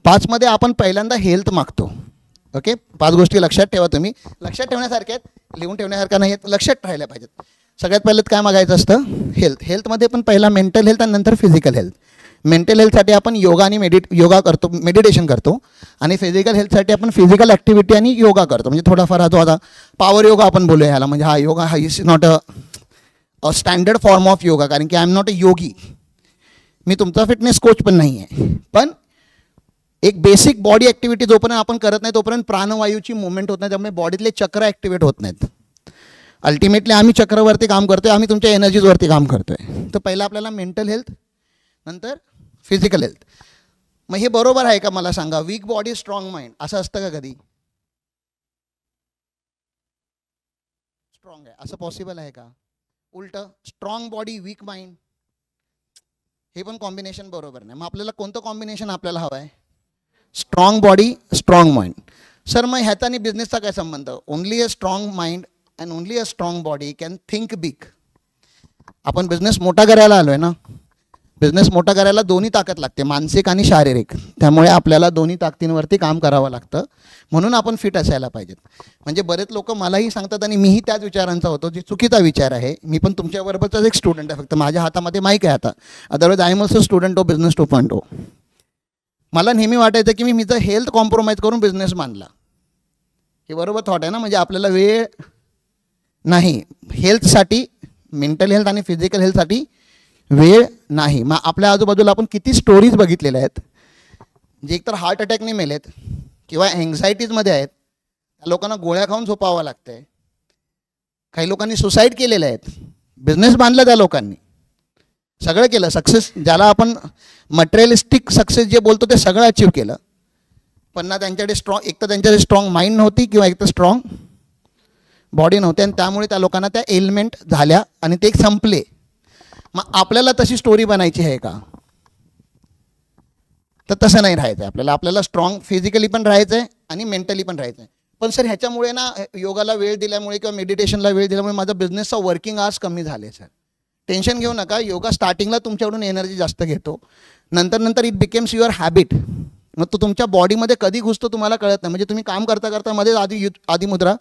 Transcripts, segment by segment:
5मध्ये आपण पहिल्यांदा हेल्थ मागतो. ओके, 5 गोष्टी लक्षात ठेवा. तुम्ही लक्षात ठेवण्यासारख्या आहेत, लिहून ठेवण्यासारख्या नाही आहेत, लक्षात राहिल्या पाहिजेत. सगळ्यात पहिलं काय मागायचं असतं? हेल्थ. हेल्थमध्ये पण पहिला मेंटल हेल्थ आणि नंतर फिजिकल हेल्थ. मेंटल हेल्थसाठी आपण योगा आणि योगा करतो, मेडिटेशन करतो. आणि फिजिकल हेल्थसाठी आपण फिजिकल ॲक्टिव्हिटी आणि योगा करतो. म्हणजे थोडाफार हा जो आता पॉवर योगा आपण बोलूया ह्याला, म्हणजे हा योगा हा is not a standard form of yoga, कारण की आय एम नॉट अ योगी. मी तुमचा फिटनेस कोच पण नाही आहे. पण एक बेसिक बॉडी ॲक्टिव्हिटी जोपर्यंत आपण करत नाही तोपर्यंत प्राणवायूची मुवमेंट होत नाही, त्यामुळे बॉडीतले चक्र ॲक्टिवेट होत नाहीत. अल्टिमेटली आम्ही चक्रवरती काम करतोय, आम्ही तुमच्या एनर्जीजवरती काम करतोय. तर पहिलं आपल्याला मेंटल हेल्थ, नंतर फिजिकल हेल्थ. मग हे बरोबर आहे का मला सांगा? वीक बॉडी स्ट्रॉंग माइंड असं असतं का कधी? स्ट्रॉंग आहे असं पॉसिबल आहे का? उलट स्ट्रॉंग बॉडी वीक माइंड, हे पण कॉम्बिनेशन बरोबर नाही. मग आपल्याला कोणतं कॉम्बिनेशन आपल्याला हवं आहे? Strong body strong mind. Sir मग ह्याचा आणि बिझनेसचा काय संबंध? Only a strong mind and only a strong body can think big. आपण बिझनेस मोठा करायला आलो आहे ना. बिझनेस मोठा करायला दोन्ही ताकद लागते, मानसिक आणि शारीरिक. त्यामुळे आपल्याला दोन्ही ताकदींवरती काम करावं लागतं. म्हणून आपण फिट असायला पाहिजेत. म्हणजे बरेच लोक मलाही सांगतात आणि मीही त्याच विचारांचा होतो, जे चुकीचा विचार आहे. मी पण तुमच्याबरोबरचाच एक स्टुडंट आहे, फक्त माझ्या हातामध्ये माईक आहे आता. Otherwise I am also student of business 2.0. मला नेहमी वाटायचं की मी जर हेल्थ कॉम्प्रोमाइज करून बिझनेस मानला. हे बरोबर थॉट आहे ना? म्हणजे आपल्याला वेळ नाही हेल्थसाठी, मेंटल हेल्थ आणि फिजिकल हेल्थसाठी वेळ नाही. मग आपल्या आजूबाजूला आपण किती स्टोरीज बघितलेल्या आहेत, जे एकतर हार्ट अटॅकने मेलेत किंवा एन्झायटीजमध्ये आहेत. त्या लोकांना गोळ्या खाऊन झोपावं लागतं आहे. काही लोकांनी सुसाईड केलेले आहेत. बिझनेस बांधला त्या लोकांनी, सगळं केलं, सक्सेस ज्याला आपण मटेरियलिस्टिक सक्सेस जे बोलतो ते सगळं अचीव केलं. पण ना त्यांच्याकडे स्ट्रॉंग, एक तर त्यांच्याकडे स्ट्रॉंग माइंड नव्हती किंवा एक तर स्ट्रॉंग बॉडी नव्हती. आणि त्यामुळे त्या लोकांना त्या एलिमेंट झाल्या आणि ते संपले. मग आपल्याला तशी स्टोरी बनायची आहे का? तर तसं नाही राहायचं आहे आपल्याला. आपल्याला स्ट्रॉंग फिजिकली पण राहायचं आहे आणि मेंटली पण राहायचं आहे. पण सर ह्याच्यामुळे ना योगाला वेळ दिल्यामुळे किंवा मेडिटेशनला वेळ दिल्यामुळे माझा बिझनेसचा वर्किंग आवर्स कमी झाले. सर टेन्शन घेऊ नका. योगा स्टार्टिंगला तुमच्याकडून एनर्जी जास्त घेतो, नंतर इट बिकेम्स युअर हॅबिट. मग तो तुमच्या बॉडीमध्ये कधी घुसतो तुम्हाला कळत नाही. म्हणजे तुम्ही काम करता करता मध्ये आधी मुद्रा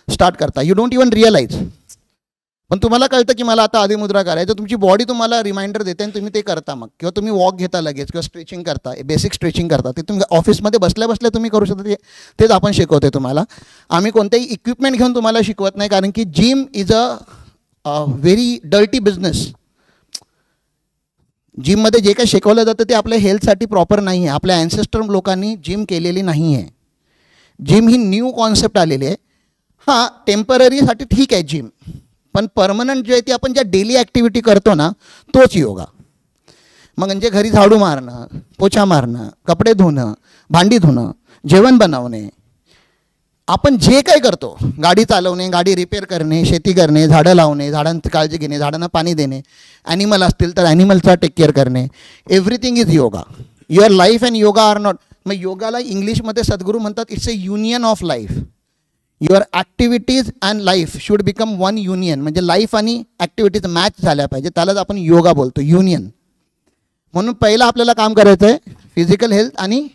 स्टार्ट करता, यू डोंट इवन रिअलाइज. पण तुम्हाला कळतं की मला आता आदिमुद्रा करायचं, तुमची बॉडी तुम्हाला रिमाइंडर देते आणि तुम्ही ते करता. मग किंवा तुम्ही वॉक घेता लगेच किंवा स्ट्रेचिंग करता, बेसिक स्ट्रेचिंग करता. ते तुम्ही ऑफिसमध्ये बसल्या बसल्या तुम्ही करू शकता. तेच आपण शिकवते तुम्हाला. आम्ही कोणतेही इक्विपमेंट घेऊन तुम्हाला शिकवत नाही, कारण की gym is a very dirty business. जिममध्ये जे काही शिकवलं जातं ते आपल्या हेल्थसाठी प्रॉपर नाही आहे. आपल्या ॲन्सेस्टर लोकांनी जिम केलेली नाही आहे. जिम ही न्यू कॉन्सेप्ट आलेली आहे. हां, टेम्पररीसाठी ठीक आहे जिम, पण परमनंट जे आहे ते आपण ज्या डेली ॲक्टिव्हिटी करतो ना तोच योगा. मग म्हणजे घरी झाडू मारणं, पोछा मारणं, कपडे धुणं, भांडी धुणं, जेवण बनवणे, आपण जे काही करतो, गाडी चालवणे, गाडी रिपेअर करणे, शेती करणे, झाडं लावणे, झाडांची काळजी घेणे, झाडांना पाणी देणे, ॲनिमल असतील तर ॲनिमलचा टेक केअर करणे, everything is yoga. Your life and yoga are not. मग योगाला इंग्लिशमध्ये सद्गुरू म्हणतात it's a union of life. Your activities and life should become one union. म्हणजे लाईफ आणि ॲक्टिव्हिटीज मॅच झाल्या पाहिजे, त्यालाच आपण योगा बोलतो, युनियन. म्हणून पहिलं आपल्याला काम करायचं आहे फिजिकल हेल्थ आणि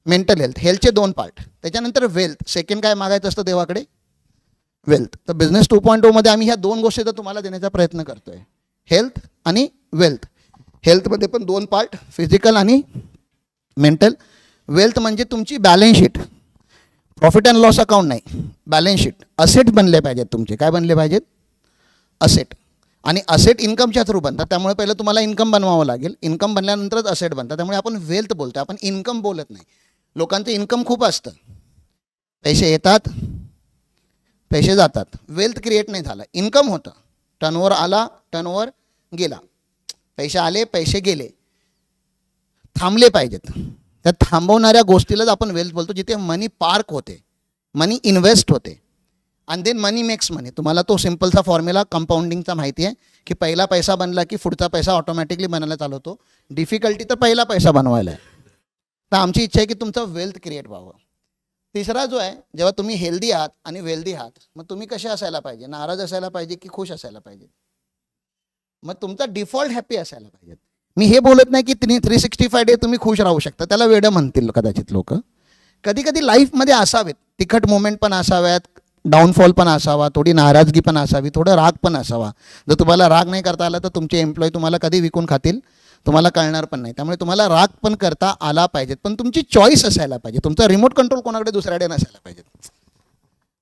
मेंटल हेल्थ. हेल्थचे 2 पार्ट. त्याच्यानंतर वेल्थ. सेकंड काय मागायचं असतं देवाकडे? वेल्थ. तर बिझनेस 2.0 मध्ये आम्ही ह्या 2 गोष्टी तर तुम्हाला देण्याचा प्रयत्न करतो आहे, हेल्थ आणि वेल्थ. हेल्थमध्ये पण 2 पार्ट, फिजिकल आणि मेंटल. वेल्थ म्हणजे तुमची balance sheet, profit and loss account नाही, बॅलन्स शीट. असेट बनले पाहिजेत तुमचे. काय बनले पाहिजेत? असेट. आणि असेट इन्कमच्या थ्रू बनतात. त्यामुळे पहिलं तुम्हाला इन्कम बनवावं लागेल. इन्कम बनल्यानंतरच असेट बनतात. त्यामुळे आपण वेल्थ बोलतो, आपण इन्कम बोलत नाही. लोकांचं इन्कम खूप असतं, पैसे येतात पैसे जातात, वेल्थ क्रिएट नाही झालं. इन्कम होतं, टर्नओव्हर आला, टर्नओव्हर गेला, पैसे आले पैसे गेले, थांबले पाहिजेत. त्या थांबवणाऱ्या गोष्टीलाच आपण वेल्थ बोलतो, जिथे मनी पार्क होते, मनी इन्व्हेस्ट होते आणि देन मनी मेक्स मनी. तुम्हाला तो सिम्पलचा फॉर्म्युला कंपाऊंडिंगचा माहिती आहे की पहिला पैसा बनला की पुढचा पैसा ऑटोमॅटिकली बनायला चालू होतो. डिफिकल्टी तर पहिला पैसा बनवायला आहे. तर आमची इच्छा आहे की तुमचं वेल्थ क्रिएट व्हावं. तिसरा जो आहे, जेव्हा तुम्ही हेल्दी आहात आणि वेल्दी आहात, मग तुम्ही कसे असायला पाहिजे? नाराज असायला पाहिजे की खुश असायला पाहिजे? मग तुमचा डिफॉल्ट हॅपी असायला पाहिजे. मी हे बोलत नाही की 365 डे तुम्ही खुश राहू शकता, त्याला वेडं म्हणतील कदाचित लोक. कधी कधी लाईफमध्ये असावेत तिखट मोमेंट पण असाव्यात, डाऊनफॉल पण असावा, थोडी नाराजगी पण असावी, थोडं राग पण असावा. जर तुम्हाला राग नाही करता आला तर तुमचे एम्प्लॉई तुम्हाला कधी विकून खातील तुम्हाला कळणार पण नाही. त्यामुळे तुम्हाला राग पण करता आला पाहिजेत, पण तुमची चॉईस असायला पाहिजे. तुमचा रिमोट कंट्रोल कोणाकडे दुसऱ्याकडे नसायला पाहिजे.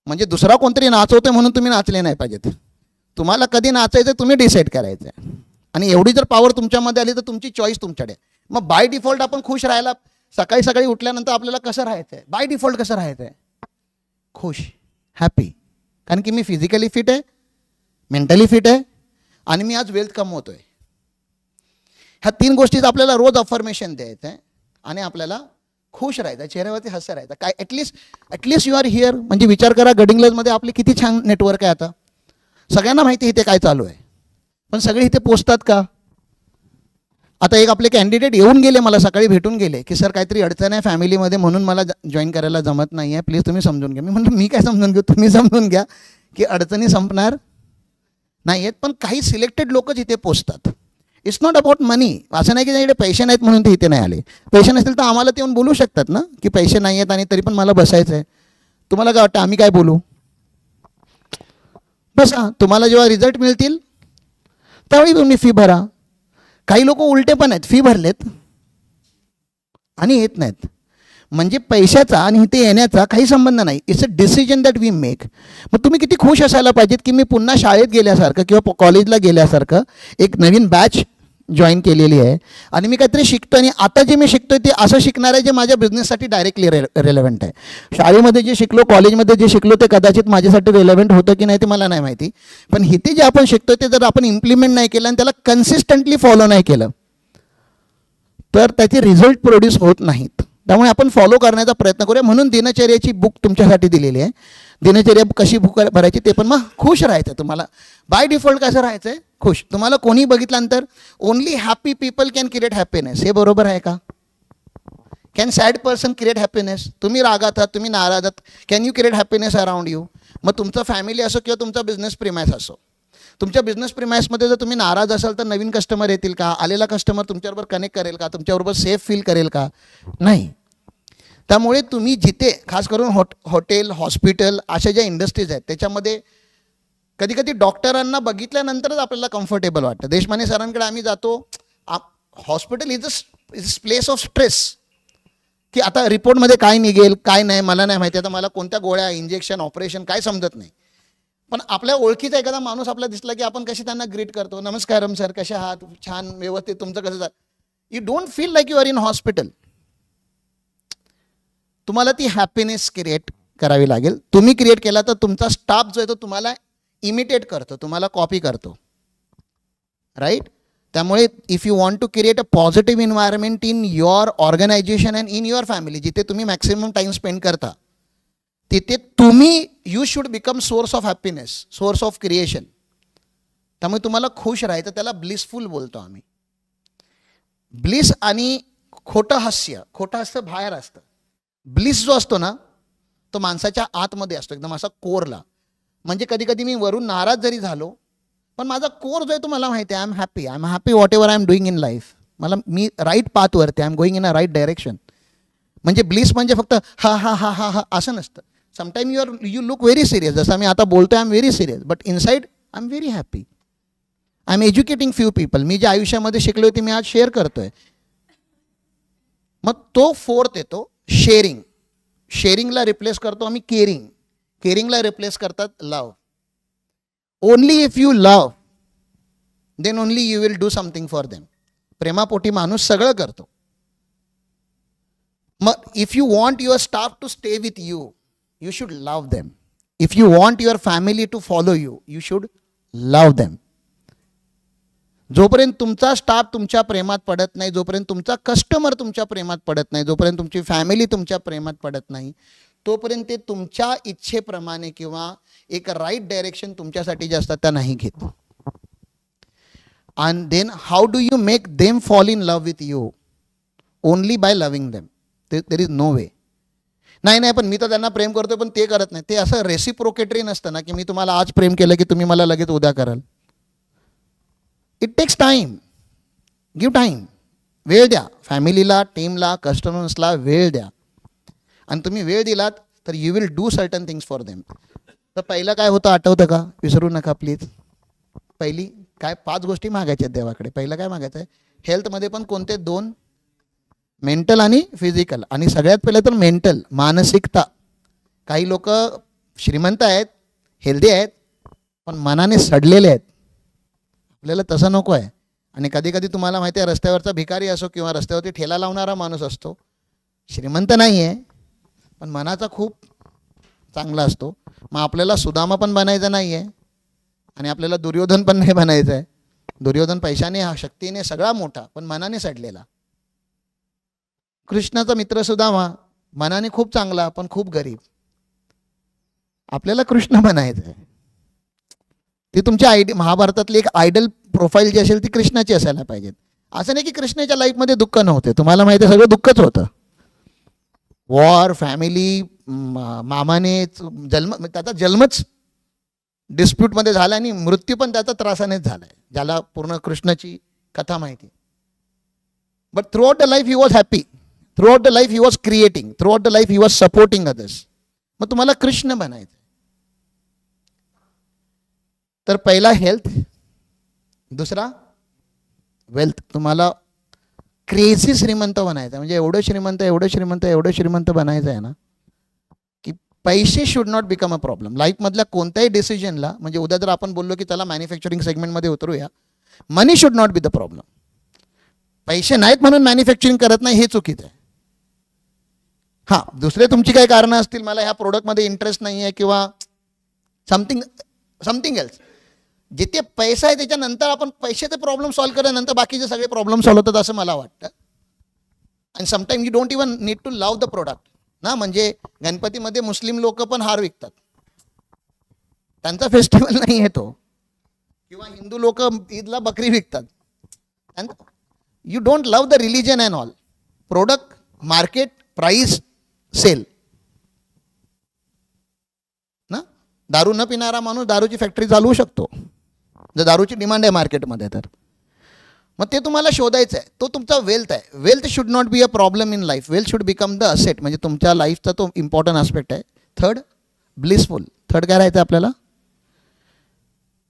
म्हणजे दुसरा कोणतरी नाचवतोय म्हणून तुम्ही नाचले नाही पाहिजेत. तुम्हाला कधी नाचायचं तुम्ही डिसाईड करायचं आहे. आणि एवढी जर पॉवर तुमच्यामध्ये आली तर तुमची चॉईस तुमच्याकडे. मग बाय डिफॉल्ट आपण खुश राहायला, सकाळी सकाळी उठल्यानंतर आपल्याला कसं राहायचं आहे, बाय डिफॉल्ट कसं राहायचं आहे, खुश, हॅपी. कारण की मी फिजिकली फिट आहे, मेंटली फिट आहे आणि मी आज वेल्थ कमवतो आहे. ह्या 3 गोष्टीचं आपल्याला रोज अफर्मेशन द्यायचं आहे आणि आपल्याला खुश राहायचं, चेहऱ्यावरती हसं राहायचं. काय ॲटलिस्ट यू आर हिअर. म्हणजे विचार करा गडिंग्लजमध्ये आपली किती छान नेटवर्क आहे. आता सगळ्यांना माहिती इथे काय चालू आहे, पण सगळे इथे पोचतात का? आता एक आपले कॅन्डिडेट येऊन गेले, मला सकाळी भेटून गेले की सर काहीतरी अडचण आहे फॅमिलीमध्ये म्हणून मला जॉईन करायला जमत नाही आहे, प्लीज तुम्ही समजून घ्या. मी म्हटलं मी काय समजून घेऊ, तुम्ही समजून घ्या की अडचणी संपणार नाही आहेत. पण काही सिलेक्टेड लोकच इथे पोचतात. इट्स नॉट अबाउट मनी. असं नाही की त्याच्याकडे पैसे नाहीत म्हणून ते इथे नाही आले. पैसे नसतील तर आम्हाला ते येऊन बोलू शकतात ना की पैसे नाही आहेत आणि तरी पण मला बसायचं आहे. तुम्हाला काय वाटतं आम्ही काय बोलू? बसा, तुम्हाला जेव्हा रिझल्ट मिळतील त्यावेळी तुम्ही फी भरा. काही लोक उलटे पण आहेत, फी भरलेत आणि येत नाहीत. म्हणजे पैशाचा आणि इथे येण्याचा काही संबंध नाही. It's a decision that we make. मग तुम्ही किती खुश असायला पाहिजेत की मी पुन्हा शाळेत गेल्यासारखं किंवा कॉलेजला गेल्यासारखं एक नवीन बॅच जॉईन केलेली आहे आणि मी काहीतरी शिकतो आणि आता जे मी शिकतोय ते असं शिकणार आहे जे माझ्या बिझनेससाठी डायरेक्टली रेलेव्हंट आहे. शाळेमध्ये जे शिकलो, कॉलेजमध्ये जे शिकलो ते कदाचित माझ्यासाठी रेलेव्हंट होतं की नाही ते मला नाही माहिती. पण इथे जे आपण शिकतोय ते जर आपण इम्प्लिमेंट नाही केलं आणि त्याला कन्सिस्टंटली फॉलो नाही केलं तर त्याचे रिझल्ट प्रोड्यूस होत नाहीत. त्यामुळे आपण फॉलो करण्याचा प्रयत्न करूया. म्हणून दिनचर्याची बुक तुमच्यासाठी दिलेली आहे. दिनचर्या कशी बुक भरायची ते पण. मग खुश राहायचं. तुम्हाला बाय डिफॉल्ट कसं राहायचं आहे, खुश. तुम्हाला कोणी बघितल्यानंतर only happy people can create happiness. हे बरोबर आहे का? Can sad person create happiness? तुम्ही रागात आहात, तुम्ही नाराज आहात, can you create happiness around you? मग तुमचं फॅमिली असो किंवा तुमचा बिझनेस प्रिमाइस असो, तुमच्या बिझनेस प्रिमाइसमध्ये जर तुम्ही नाराज असाल तर नवीन कस्टमर येतील का? आलेला कस्टमर तुमच्याबरोबर कनेक्ट करेल का? तुमच्याबरोबर सेफ फील करेल का? नाही. त्यामुळे तुम्ही जिथे खास करून हॉटेल, हॉस्पिटल अशा ज्या इंडस्ट्रीज आहेत त्याच्यामध्ये कधी कधी डॉक्टरांना बघितल्यानंतरच आपल्याला कम्फर्टेबल वाटतं. देशमाने सरांकडे आम्ही जातो. Hospital is a place of stress की आता रिपोर्टमध्ये काय निघेल काय नाही मला नाही माहिती. आता मला कोणत्या गोळ्या, इंजेक्शन, ऑपरेशन काय समजत नाही. पण आपल्या ओळखीचा एखादा माणूस आपला दिसला की आपण कसे त्यांना ग्रीट करतो, नमस्कारम सर, कसे आहात, छान, व्यवस्थित, तुमचं कसं झालं. You don't feel like you are in hospital. तुम्हाला ती हॅपीनेस क्रिएट करावी लागेल. तुम्ही क्रिएट केला तर तुमचा स्टाफ जो आहे तो तुम्हाला इमिटेट करतो, तुम्हाला कॉपी करतो, राईट. त्यामुळे if you want to create a positive environment in your organisation and in your family, जिथे तुम्ही मॅक्सिमम टाईम स्पेंड करता तिथे तुम्ही you should become source of happiness, source of creation. त्यामुळे तुम्हाला खुश राहायचं, त्याला ब्लिसफुल बोलतो आम्ही. ब्लिस आणि खोटं हास्य बाहेर असतं. ब्लिस जो असतो ना तो माणसाच्या आतमध्ये असतो, एकदम असा कोरला. म्हणजे कधी कधी मी वरून नाराज जरी झालो पण माझा कोर जो आहे तो मला माहिती आहे, I am happy whatever I am doing in life. मी राईट पाथवरती, I am going in a right direction. म्हणजे ब्लिस म्हणजे फक्त हा हा हा हा हा असं नसतं. Sometime you look very serious. जसं मी आता बोलतोय I am very serious, but inside I am very happy. I am educating few people. मी जे आयुष्यामध्ये शिकलो ते मी आज शेअर करतोय. मग तो फोर्थ येतो शेअरिंग. शेअरिंगला रिप्लेस करतो आम्ही केअरिंग. केअरिंगला रिप्लेस करतात love. Only if you love then only you will do something for them. प्रेमापोटी माणूस सगळं करतो. मग if you want your staff to stay with you, you should love them. If you want your family to follow you, you should love them. जोपर्यंत तुमचा staff तुमच्या प्रेमात पडत नाही, जोपर्यंत तुमचा कस्टमर तुमच्या प्रेमात पडत नाही, जोपर्यंत तुमची फॅमिली तुमच्या प्रेमात पडत नाही, तोपर्यंत ते तुमच्या इच्छेप्रमाणे किंवा एक राईट डायरेक्शन तुमच्यासाठी जे असतात त्या नाही घेत. And then how do you make them fall in love with you? Only by loving them. There is no way. नाही पण मी तर त्यांना प्रेम करतोय पण ते करत नाही. ते असं रेसिप्रोकेटरी नसतं ना की मी तुम्हाला आज प्रेम केलं की तुम्ही मला लगेच उद्या कराल. It takes time. Give time. वेळ द्या, फॅमिलीला, टीमला, कस्टमर्सला वेळ द्या. आणि तुम्ही वेळ दिलात तर you will do certain things for them. तर पहिलं काय होतं आठवतं का? विसरू नका प्लीज. पहिली काय 5 गोष्टी मागायच्या आहेत देवाकडे. पहिलं काय मागायचं आहे? हेल्थमध्ये पण कोणते 2? मेंटल आणि फिजिकल. आणि सगळ्यात पहिलं तर मेंटल, मानसिकता. काही लोक श्रीमंत आहेत, हेल्दी आहेत, पण मनाने सडलेले आहेत. आपल्याला तसं नको आहे. आणि कधी कधी तुम्हाला माहिती आहे, रस्त्यावरचा भिकारी असो किंवा रस्त्यावरती ठेला लावणारा माणूस असतो, श्रीमंत नाही आहे पण मनाचा खूप चांगला असतो. मग आपल्याला सुदामा पण बनायचं नाही आहे आणि आपल्याला दुर्योधन पण नाही बनायचं आहे. दुर्योधन पैशाने, शक्तीने सगळा मोठा, पण मनाने सडलेला. कृष्णाचा मित्र सुदामा मनाने खूप चांगला पण खूप गरीब. आपल्याला कृष्ण बनायचं आहे. ती तुमच्या महाभारतातली एक आयडल प्रोफाईल जी असेल ती कृष्णाची असायला पाहिजे. असं नाही की कृष्णाच्या लाईफमध्ये दुःख नव्हते. तुम्हाला माहिती आहे सगळं दुःखच होतं. वॉर, फॅमिली, मामाने त्याचा जन्मच डिस्प्यूटमध्ये झाला आणि मृत्यू पण त्याचा त्रासानेच झाला आहे, ज्याला पूर्ण कृष्णाची कथा माहिती. But through out the life he was happy. Through out the life he was creating. Through out the life he was supporting others. मग तुम्हाला कृष्ण बनायचं. तर पहिला हेल्थ, दुसरा वेल्थ. तुम्हाला क्रेझी श्रीमंत बनायचं, म्हणजे एवढं श्रीमंत एवढं श्रीमंत एवढं श्रीमंत बनायचं आहे ना की पैसे should not become a problem लाईफमधल्या कोणत्याही डिसिजनला. म्हणजे उद्या जर आपण बोललो की चला मॅन्युफॅक्चरिंग सेगमेंटमध्ये उतरूया, money should not be the problem. पैसे नाहीत म्हणून मॅन्युफॅक्चरिंग करत नाही हे चुकीचं आहे. हां, दुसरे तुमची काही कारणं असतील, मला ह्या प्रोडक्टमध्ये इंटरेस्ट नाही आहे किंवा समथिंग एल्स. जिथे पैसा आहे त्याच्यानंतर आपण पैशाचे प्रॉब्लेम सॉल्व्ह केल्यानंतर बाकीचे सगळे प्रॉब्लेम सॉल्व्ह होतात असं मला वाटतं. आणि sometime you don't even need to love the product ना. म्हणजे गणपतीमध्ये मुस्लिम लोक पण हार विकतात, त्यांचा फेस्टिवल नाही आहे तो. किंवा हिंदू लोक ईदला बकरी विकतात. And you don't love the religion and all. Product, market, price, sale ना. दारू न पिणारा माणूस दारूची फॅक्टरी चालवू शकतो जर दारूची डिमांड आहे मार्केटमध्ये. तर मग ते तुम्हाला शोधायचं आहे. तो तुमचा वेल्थ आहे. Wealth should not be a problem in life. Wealth should become the asset. म्हणजे तुमच्या लाईफचा तो इम्पॉर्टंट आस्पेक्ट आहे. Third, blissful. थर्ड काय राहायचं आपल्याला?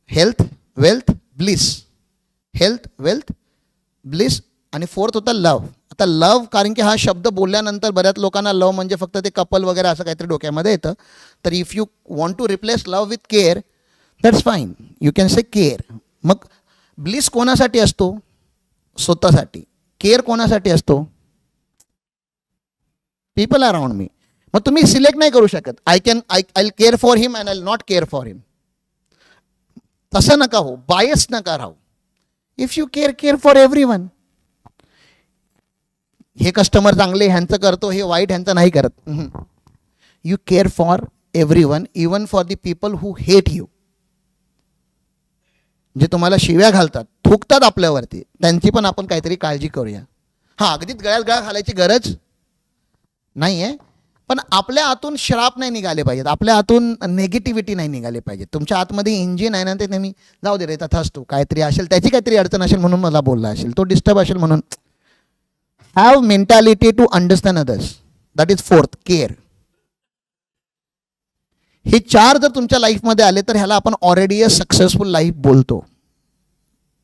Health, wealth, bliss. Health, wealth, bliss. आणि फोर्थ होता लव. आता लव, कारण की हा शब्द बोलल्यानंतर बऱ्याच लोकांना लव म्हणजे फक्त ते कपल वगैरे असं काहीतरी डोक्यामध्ये येतं. तर if you want to replace love with care, that's fine, you can say care. मग ब्लिस कोणासाठी असतो? स्वतःसाठी. केअर कोणासाठी असतो? People around me. मग तुम्ही सिलेक्ट नाही करू शकत. I care for him and I not care for him. तसं नका हो, बायस नका राहू. If you care for everyone. हे कस्टमर चांगले ह्यांचं करतो, हे वाईट ह्यांचं नाही करत. You care for everyone, even for the people who hate you. जे तुम्हाला शिव्या घालतात, थुकतात आपल्यावरती, त्यांची पण आपण काहीतरी काळजी करूया. हां, अगदीच गळ्यात गळा घालायची गरज नाही आहे, पण आपल्या आतून श्राप नाही निघाले पाहिजेत, आपल्या आतून नेगेटिव्हिटी नाही निघाले पाहिजे. तुमच्या आतमध्ये इंजिन आहे ना, ते नेहमी जाऊ दे रे तथास्तू, काहीतरी असेल, त्याची काहीतरी अडचण असेल म्हणून मला बोलला असेल, तो डिस्टर्ब असेल म्हणून. Have mentality to understand others. That is fourth, care. हे 4 जर तुमच्या लाईफमध्ये आले तर ह्याला आपण ऑलरेडी अ सक्सेसफुल लाईफ बोलतो.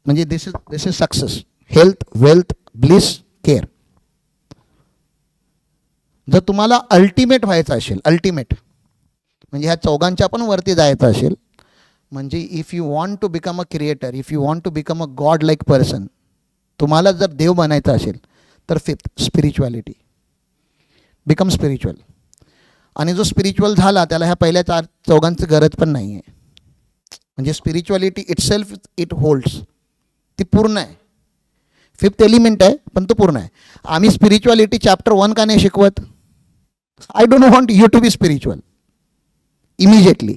म्हणजे this is success. Health, wealth, bliss, care. जर तुम्हाला अल्टिमेट व्हायचं असेल, अल्टिमेट म्हणजे ह्या चौघांच्या पण वरती जायचं असेल, म्हणजे if you want to become a creator, if you want to become a god like person, तुम्हाला जर देव बनायचं असेल तर फिफ्थ, स्पिरिच्युअलिटी. Become spiritual. आणि जो स्पिरिच्युअल झाला त्याला ह्या पहिल्या 4 चौघांची गरज पण नाही आहे. म्हणजे स्पिरिच्युअलिटी इटसेल्फ इट होल्ड्स. ती पूर्ण आहे. फिफ्थ एलिमेंट आहे पण तो पूर्ण आहे. आम्ही स्पिरिच्युअलिटी चॅप्टर 1 का नाही शिकवत? I don't want you to be spiritual immediately.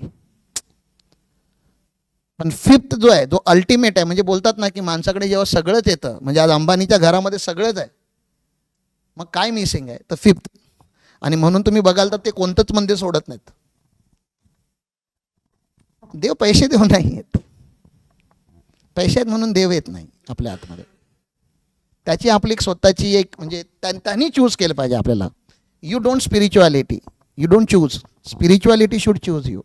पण फिफ्थ जो आहे, जो अल्टिमेट आहे, म्हणजे बोलतात ना की माणसाकडे जेव्हा सगळंच येतं, म्हणजे आज अंबानीच्या घरामध्ये सगळंच आहे, मग काय मिसिंग आहे? तर फिफ्थ. आणि म्हणून तुम्ही बघाल तर ते कोणतंच मंदिर सोडत नाहीत. देव पैसे देऊ नाही येत, पैसे आहेत म्हणून देव येत नाही आपल्या आतमध्ये. त्याची आपली एक स्वतःची एक म्हणजे त्यांनी चूज केलं पाहिजे आपल्याला. You don't spirituality, you don't choose, spirituality should choose you.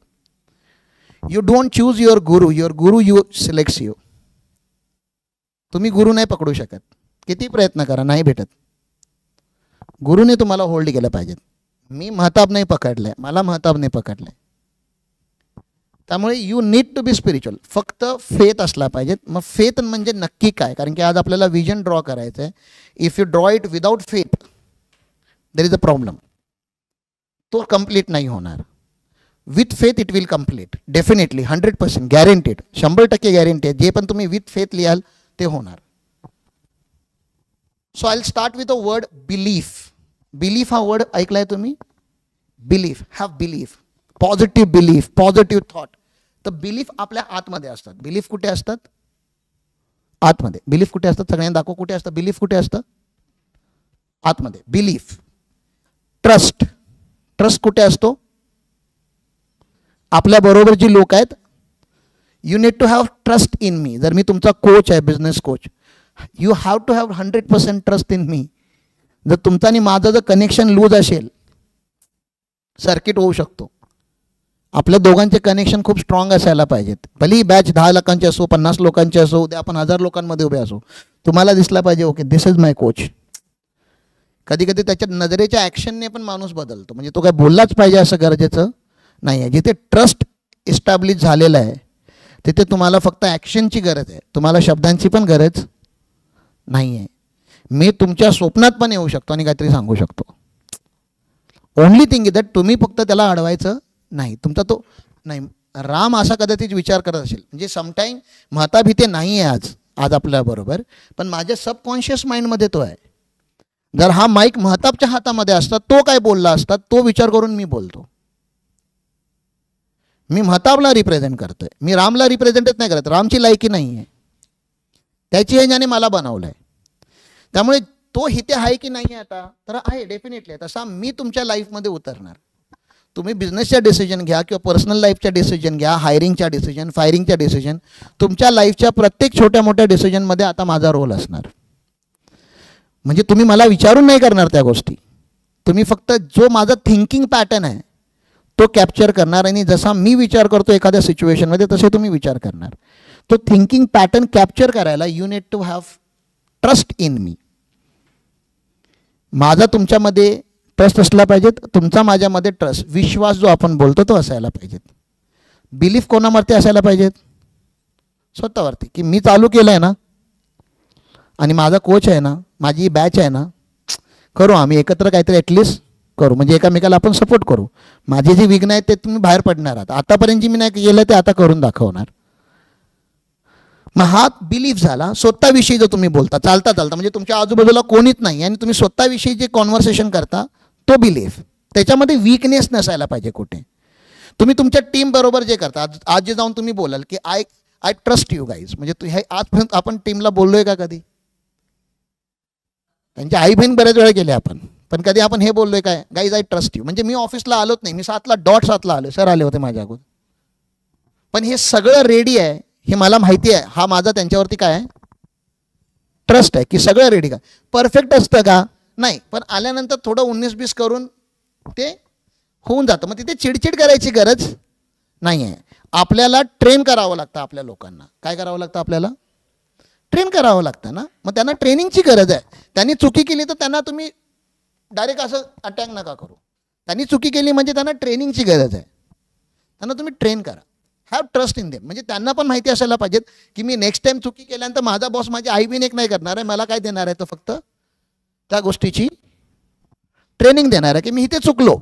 You don't choose your Guru you selects you. तुम्ही गुरु नाही पकडू शकत, किती प्रयत्न करा नाही भेटत. गुरुने तुम्हाला होल्ड केलं पाहिजे. मी महताब नाही पकडलंय, मला महताब नाही पकडलंय. त्यामुळे you need to be spiritual. फक्त फेथ असला पाहिजे. मग फेथ म्हणजे नक्की काय, कारण की आज आपल्याला विजन ड्रॉ करायचं आहे. If you draw it without faith there is a problem. तो कंप्लीट नाही होणार. With faith it will complete definitely 100% guaranteed, 100% guarantee आहे. जे पण तुम्ही विथ फेथ लिहाल ते होणार. So I will start with a word belief. Belief हा वर्ड ऐकलाय तुम्ही? Belief, have belief, positive belief, positive thought. तर बिलीफ आपल्या आतमध्ये असतात. बिलीफ कुठे असतात? आतमध्ये. बिलीफ कुठे असतात? सगळ्यांना दाखव कुठे असतं बिलीफ. कुठे असतं? आतमध्ये. बिलीफ. ट्रस्ट, ट्रस्ट कुठे असतो? आपल्या बरोबर जी लोक आहेत. You need to have trust in me. जर मी तुमचा कोच आहे, business coach, you have to have 100% trust in me. जर तुमचा आणि माझं जर कनेक्शन लूज असेल, सर्किट होऊ शकतो. आपल्या दोघांचे कनेक्शन खूप स्ट्रॉंग असायला पाहिजेत. भली बॅच 10 लोकांची असो, 50 लोकांची असो, उद्या आपण 1000 लोकांमध्ये उभे असो, तुम्हाला दिसला पाहिजे okay this is my coach. कधी कधी त्याच्या नजरेच्या ॲक्शनने पण माणूस बदलतो. म्हणजे तो काय बोललाच पाहिजे असं गरजेचं नाही आहे. जिथे ट्रस्ट इस्टॅब्लिश झालेला आहे तिथे तुम्हाला फक्त ॲक्शनची गरज आहे, तुम्हाला शब्दांची पण गरज नाही आहे. मी तुमच्या स्वप्नात पण येऊ शकतो आणि काहीतरी सांगू शकतो. ओनली थिंग इज दॅट तुम्ही फक्त त्याला अडवायचं नाही. तुमचा तो नाही. राम असा कदाचित विचार करत असेल, म्हणजे समटाईम महताब इथे नाही आहे आज आपल्याबरोबर, पण माझ्या सबकॉन्शियस माइंडमध्ये तो आहे. जर हा माईक महताबच्या हातामध्ये असता, तो काय बोलला असता, तो विचार करून मी बोलतो. मी महताबला रिप्रेझेंट करतोय, मी रामला रिप्रेझेंटच नाही करत. रामची लायकी नाही आहे, त्याची आहे ज्याने मला बनवलं आहे. त्यामुळे तो हिते आहे की नाही आता, तर आहे डेफिनेटली. तसा मी तुमच्या लाईफमध्ये उतरणार. तुम्ही बिझनेसच्या डिसिजन घ्या किंवा पर्सनल लाईफच्या डिसिजन घ्या, हायरिंगच्या डिसिजन, फायरिंगच्या डिसिजन, तुमच्या लाईफच्या प्रत्येक छोट्या मोठ्या डिसिजनमध्ये आता माझा रोल असणार. म्हणजे तुम्ही मला विचारून नाही करणार त्या गोष्टी, तुम्ही फक्त जो माझा थिंकिंग पॅटर्न आहे तो कॅप्चर करणार. आणि जसा मी विचार करतो एखाद्या सिच्युएशनमध्ये तसे तुम्ही विचार करणार. तो थिंकिंग पॅटर्न कॅप्चर करायला you need to have trust in me. माझा तुमच्यामध्ये ट्रस्ट असला पाहिजे, तुमचा माझ्यामध्ये ट्रस्ट, विश्वास जो आपण बोलतो तो असायला पाहिजेत. बिलीफ कोणावरती असायला पाहिजेत? स्वतःवरती. की मी चालू केलं आहे ना आणि माझा कोच आहे ना, माझी बॅच आहे ना, करू आम्ही एकत्र काहीतरी ॲटलिस्ट करू, म्हणजे एकामेकाला आपण सपोर्ट करू. माझे जे विघ्न आहेत ते तुम्ही बाहेर पडणार आहात. आतापर्यंत जी मी नाही केलं ते आता करून दाखवणार. मग हा बिलीफ झाला. स्वतःविषयी जर तुम्ही बोलता चालता म्हणजे तुमच्या आजूबाजूला कोणीच नाही आणि तुम्ही स्वतःविषयी जे कॉन्व्हर्सेशन करता तो बिलीफ, त्याच्यामध्ये वीकनेस नसायला पाहिजे कुठे. तुम्ही तुमच्या टीम बरोबर जे करता, आज जे जाऊन तुम्ही बोलाल की आय ट्रस्ट यू गाईज, म्हणजे हे आजपर्यंत आपण टीमला बोललोय का कधी? त्यांची आई बहीण बऱ्याच वेळा केले आपण, पण कधी आपण हे बोललोय काय गाईज आय ट्रस्ट यू? म्हणजे मी ऑफिसला आलोच नाही, मी 7:07 आलो, सर आले होते माझ्या अगोदर, पण हे सगळं रेडी आहे हे मला माहिती आहे. हा माझा त्यांच्यावरती काय आहे? ट्रस्ट आहे की सगळं रेडी. का परफेक्ट असतं का? नाही, पण आल्यानंतर थोडं 19-20 करून ते होऊन जातं. मग तिथे चिडचिड करायची गरज नाही आहे. आपल्याला ट्रेन करावं लागतं आपल्या लोकांना. काय करावं लागतं आपल्याला? ट्रेन करावं लागतं ना. मग त्यांना ट्रेनिंगची गरज आहे. त्यांनी चुकी केली तर त्यांना तुम्ही डायरेक्ट असं अटॅक नका करू. त्यांनी चुकी केली म्हणजे त्यांना ट्रेनिंगची गरज आहे. त्यांना तुम्ही ट्रेन करा. Have trust in them. म्हणजे त्यांना पण माहिती असायला पाहिजे की मी नेक्स्ट टाईम चुकी केल्यानंतर माझा बॉस माझी आई बिन एक नाही करणार आहे. मला काय देणार आहे? तर फक्त त्या गोष्टीची ट्रेनिंग देणार आहे की मी इथे चुकलो.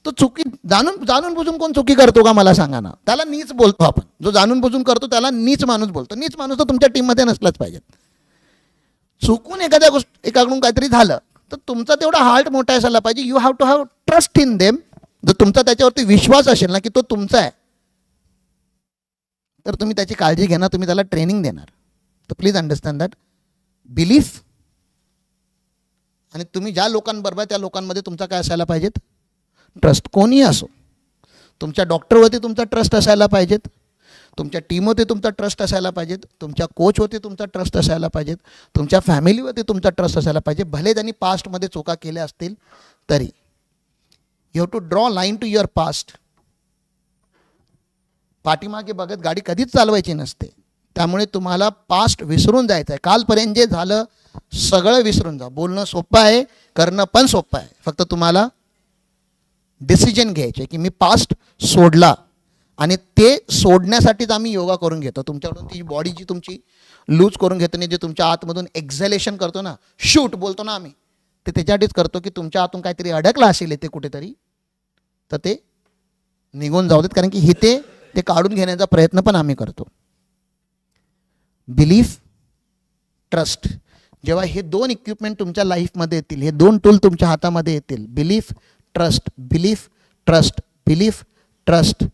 तो चुकी जाणून बुजून कोण चुकी करतो का मला सांगा ना. त्याला नीच बोलतो आपण. जो जाणून बुजून करतो त्याला नीच माणूस बोलतो. नीच माणूस तर तुमच्या टीममध्ये नसलाच पाहिजे. चुकून एखाद्या एकाकडून काहीतरी झालं तर तुमचा तेवढा हार्ट मोठा असायला पाहिजे. You have to have trust in them. जर तुमचा त्याच्यावरती विश्वास असेल ना की तो तुमचा आहे, तर तुम्ही त्याची काळजी घेणार, तुम्ही त्याला ट्रेनिंग देणार. तर प्लीज अंडरस्टँड दॅट बिलीफ. आणि तुम्ही ज्या लोकांबरोबर त्या लोकांमध्ये तुमचा काय असायला पाहिजेत? ट्रस्ट. कोणीही असो, तुमच्या डॉक्टरवरती तुमचा ट्रस्ट असायला पाहिजेत, तुमच्या टीमवरती तुमचा ट्रस्ट असायला पाहिजे, तुमच्या कोचवरती तुमचा ट्रस्ट असायला पाहिजे, तुमच्या फॅमिलीवरती तुमचा ट्रस्ट असायला पाहिजे, भले त्यांनी पास्टमध्ये चुका केल्या असतील तरी. You have to draw line to your past. पाठीमागे बघत गाडी कधीच चालवायची नसते. त्यामुळे तुम्हाला पास्ट विसरून जायचं आहे. कालपर्यंत जे झालं सगळं विसरून जा. बोलणं सोपं आहे, करणं पण सोपं आहे. फक्त तुम्हाला डिसिजन घ्यायचे की मी पास्ट सोडला, आणि ते सोडण्यासाठीच आम्ही योगा करून घेतो. तुमच्याकडून ती बॉडी जी तुमची लूज करून घेतो नाही, जे तुमच्या आतमधून एक्झॅलेशन करतो ना, शूट बोलतो ना आम्ही, ते त्याच्यासाठीच करतो की तुमच्या आतून काहीतरी अडकलं असेल ते कुठेतरी, तर ते निघून जाऊ देत. कारण की इथे ते काढून घेण्याचा प्रयत्न पण आम्ही करतो. Belief, trust. जेव्हा हे दोन इक्विपमेंट तुमच्या लाईफमध्ये येतील, हे दोन टूल तुमच्या हातामध्ये येतील, belief trust, belief trust, belief trust,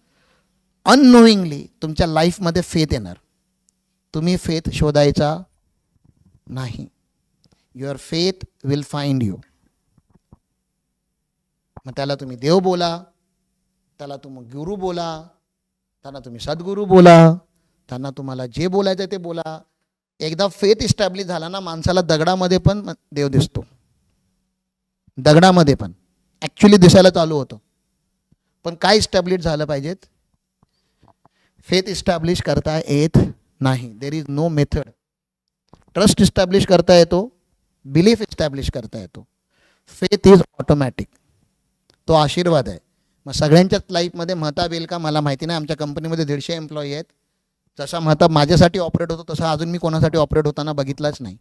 unknowingly तुमच्या लाईफमध्ये फेथ येणार. तुम्ही फेथ शोधायचा नाही. Your faith will find you. मग त्याला तुम्ही देव बोला, त्याला तुम्ही गुरु बोला, त्यांना तुम्ही सद्गुरू बोला, त्यांना तुम्हाला जे बोलायचं ते बोला. एकदा फेथ इस्टॅब्लिश झाला ना, माणसाला दगडामध्ये पण देव दिसतो. दगडामध्ये पण ॲक्च्युली दिसायला चालू होतं. पण काय इस्टॅब्लिश झालं पाहिजेत? फेथ इस्टॅब्लिश करता येत नाही. There is no method. Trust establish करता येतो, बिलीफ इस्टॅब्लिश करता येतो. Faith is automatic. तो आशीर्वाद आहे. मग सगळ्यांच्याच लाईफमध्ये महताब येईल का मला माहिती नाही. आमच्या कंपनीमध्ये 150 एम्प्लॉई आहेत. जसा महताब माझ्यासाठी ऑपरेट होतो तसा अजून मी कोणासाठी ऑपरेट होताना बघितलाच नाही.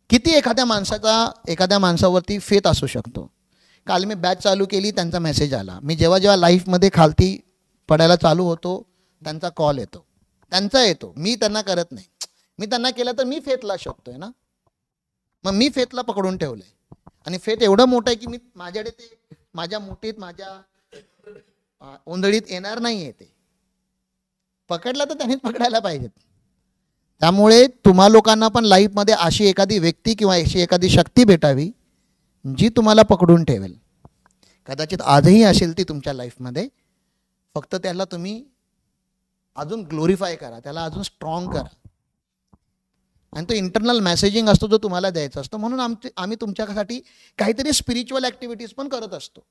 किती एखाद्या माणसावरती फेथ असू शकतो. काल मी बॅच चालू केली, त्यांचा मेसेज आला. मी जेव्हा लाईफमध्ये खालती पडायला चालू होतो, त्यांचा कॉल येतो, त्यांचा येतो. मी त्यांना करत नाही. मी त्यांना केलं तर मी फेथला शोधतोय ना. मग मी फेथला पकडून ठेवलं आहे. आणि फेथ एवढं मोठं आहे की मी माझ्याकडे ते माझ्या मुठीत, माझ्या ओंधळीत येणार नाही आहे. ते पकडला तर त्यांनीच पकडायला पाहिजेत. त्यामुळे तुम्हा लोकांना पण लाईफमध्ये अशी एखादी व्यक्ती किंवा अशी एखादी शक्ती भेटावी जी तुम्हाला पकडून ठेवेल. कदाचित आजही असेल ती तुमच्या लाईफमध्ये. फक्त त्याला तुम्ही अजून ग्लोरीफाय करा, त्याला अजून स्ट्रॉंग करा. आणि तो इंटरनल मेसेजिंग असतो जो तुम्हाला द्यायचा असतो. म्हणून आम्ही तुमच्यासाठी काहीतरी स्पिरिच्युअल ॲक्टिव्हिटीज पण करत असतो,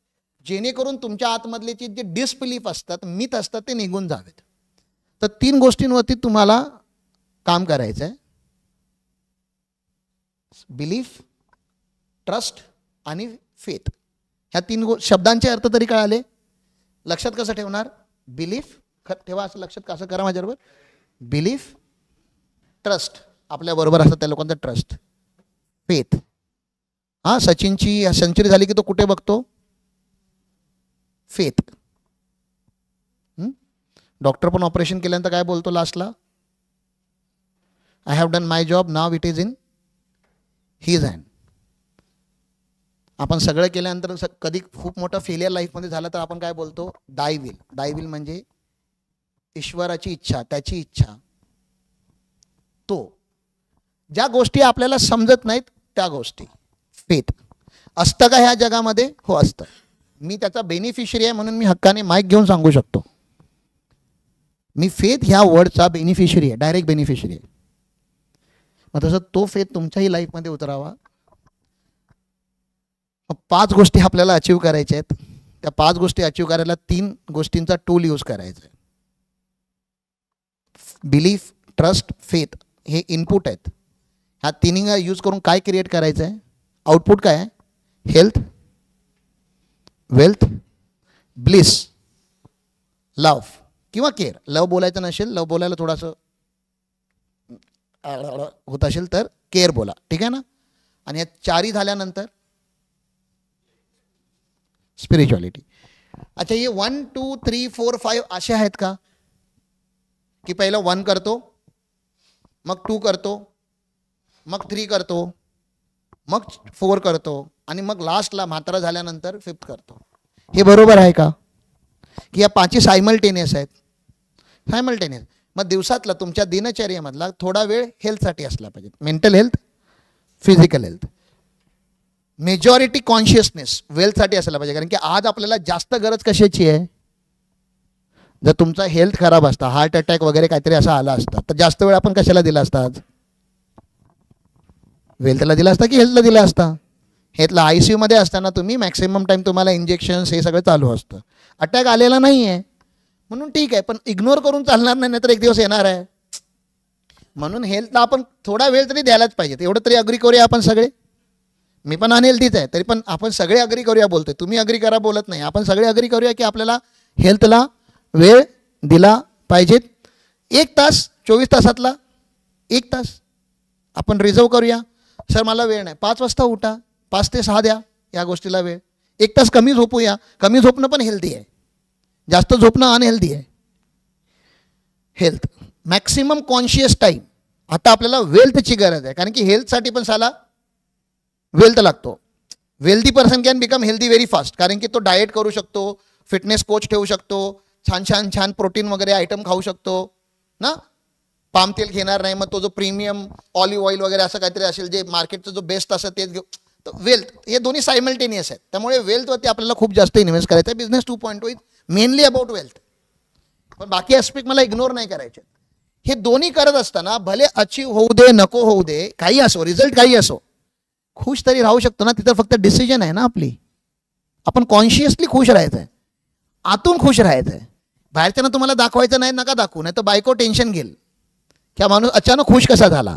जेणेकरून तुमच्या आतमधले जे डिसबिलीफ असतात, मिथ असतात, ते निघून जावेत. तर 3 गोष्टींवरती तुम्हाला काम करायचं आहे. बिलीफ, ट्रस्ट आणि फेथ. ह्या 3 शब्दांचे अर्थ तरी कळाले? लक्षात कसं ठेवणार? बिलीफ ठेवा, असं लक्षात कसं करा माझ्याबरोबर. बिलीफ, ट्रस्ट, आपल्याबरोबर असतात त्या लोकांचा ट्रस्ट, फेथ. हां, सचिनची सेंचुरी झाली की तो कुठे बघतो? फेथ. डॉक्टर पण ऑपरेशन केल्यानंतर काय बोलतो लास्टला? I have done my job, now it is in his hand. आपण सगळं केल्यानंतर कधी खूप मोठा फेलियर लाईफमध्ये झाला तर आपण काय बोलतो? दाय विल. दाय विल म्हणजे ईश्वराची इच्छा, त्याची इच्छा. तो ज्या गोष्टी आपल्याला समजत नाहीत त्या गोष्टी. फेथ असतं का ह्या जगामध्ये? हो, असतं. मी त्याचा बेनिफिशरी आहे म्हणून मी हक्काने माईक घेऊन सांगू शकतो. मी फेथ ह्या वर्डचा बेनिफिशरी आहे, डायरेक्ट बेनिफिशरी आहे. मग तसं तो फेथ तुमच्याही लाईफमध्ये उतरावा. 5 गोष्टी आपल्याला अचीव करायच्या आहेत. त्या 5 गोष्टी अचीव करायला 3 गोष्टींचा टूल यूज करायचा आहे. बिलीफ, ट्रस्ट, फेथ हे इनपुट आहेत. ह्या 3 यूज करून काय क्रिएट करायचं आहे? आउटपुट काय आहे? हेल्थ, वेल्थ, ब्लिस, लव किंवा केअर. लव बोलायचं नसेल, लव बोलायला थोडंसं होत असेल तर केअर बोला, ठीक आहे ना. आणि या 4 झाल्यानंतर स्पिरिच्युअलिटी. अच्छा, हे 1 2 3 4 5 असे आहेत का की पहिलं 1 करतो, मग 2 करतो, मग 3 करतो, मग 4 करतो, आणि मग लास्टला म्हातारा झाल्यानंतर 5th करतो? हे बरोबर आहे का? की या 5 सायमल्टेनियस आहेत? सायमल्टेनियस. मग दिवसातला तुमच्या दिनचर्येमधला थोडा वेळ हेल्थसाठी असला पाहिजे. Mental health, physical health. Majority consciousness वेल्थसाठी असायला पाहिजे. कारण की आज आपल्याला जास्त गरज कशाची आहे? जर तुमचा हेल्थ खराब असता, हार्ट अटॅक वगैरे काहीतरी असा आला असता, तर जास्त वेळ आपण कशाला दिला असता? आज वेल्थला दिला असता की हेल्थला दिला असता? हेल्थला ICU मध्ये असताना तुम्ही मॅक्सिमम टाईम तुम्हाला इंजेक्शन्स हे सगळं चालू असतं. अटॅक आलेला नाही आहे म्हणून ठीक आहे, पण इग्नोर करून चालणार नाही, तर एक दिवस येणार आहे. म्हणून हेल्थला आपण थोडा वेळ तरी द्यायलाच पाहिजे. एवढं तरी अग्री करूया आपण सगळे. मी पण अनहेल्थीच आहे, तरी पण आपण सगळे अग्री करूया बोलतोय. तुम्ही अग्री करा बोलत नाही. आपण सगळे अग्री करूया की आपल्याला हेल्थला वेळ दिला पाहिजेत. 1 तास 24 तासातला 1 तास आपण रिझर्व करूया. सर मला वेळ नाही, 5 वाजता उठा, 5 ते 6 द्या या गोष्टीला वेळ. 1 तास कमी झोपूया. कमी झोपणं पण हेल्दी आहे, जास्त झोपणं अनहेल्दी आहे. Health maximum conscious time. आता आपल्याला वेल्थची गरज आहे, कारण की हेल्थसाठी पण साला वेल्थ लागतो. Wealthy person can become healthy very fast, कारण की तो डाएट करू शकतो, फिटनेस कोच ठेवू शकतो, छान छान छान प्रोटीन वगैरे आयटम खाऊ शकतो ना. पाम तेल घेणार नाही, मग तो जो प्रीमियम ऑलिव्ह ऑइल वगैरे असं काहीतरी असेल जे मार्केटचं जो बेस्ट असेल तेच घेऊ. तर वेल्थ हे दोन्ही सायमल्टेनियस आहेत. त्यामुळे वेल्थवरती आपल्याला खूप जास्त इन्व्हेस्ट करायचं आहे. Business 2.0 is mainly about wealth, पण बाकी ॲस्पेक्ट मला इग्नोर नाही करायचे. हे दोन्ही करत असताना भले अचीव होऊ दे नको होऊ दे, काही असो, रिझल्ट काही असो, खुश तरी राहू शकतो ना. तिथं फक्त डिसिजन आहे ना आपली. आपण कॉन्शियसली खुश राहायचं आहे, आतून खुश राहायचं आहे. बाहेरच्यानं तुम्हाला दाखवायचं नाही, नका दाखवू, नाही तर बायको टेन्शन घेईल की हा माणूस अचानक खुश कसा झाला,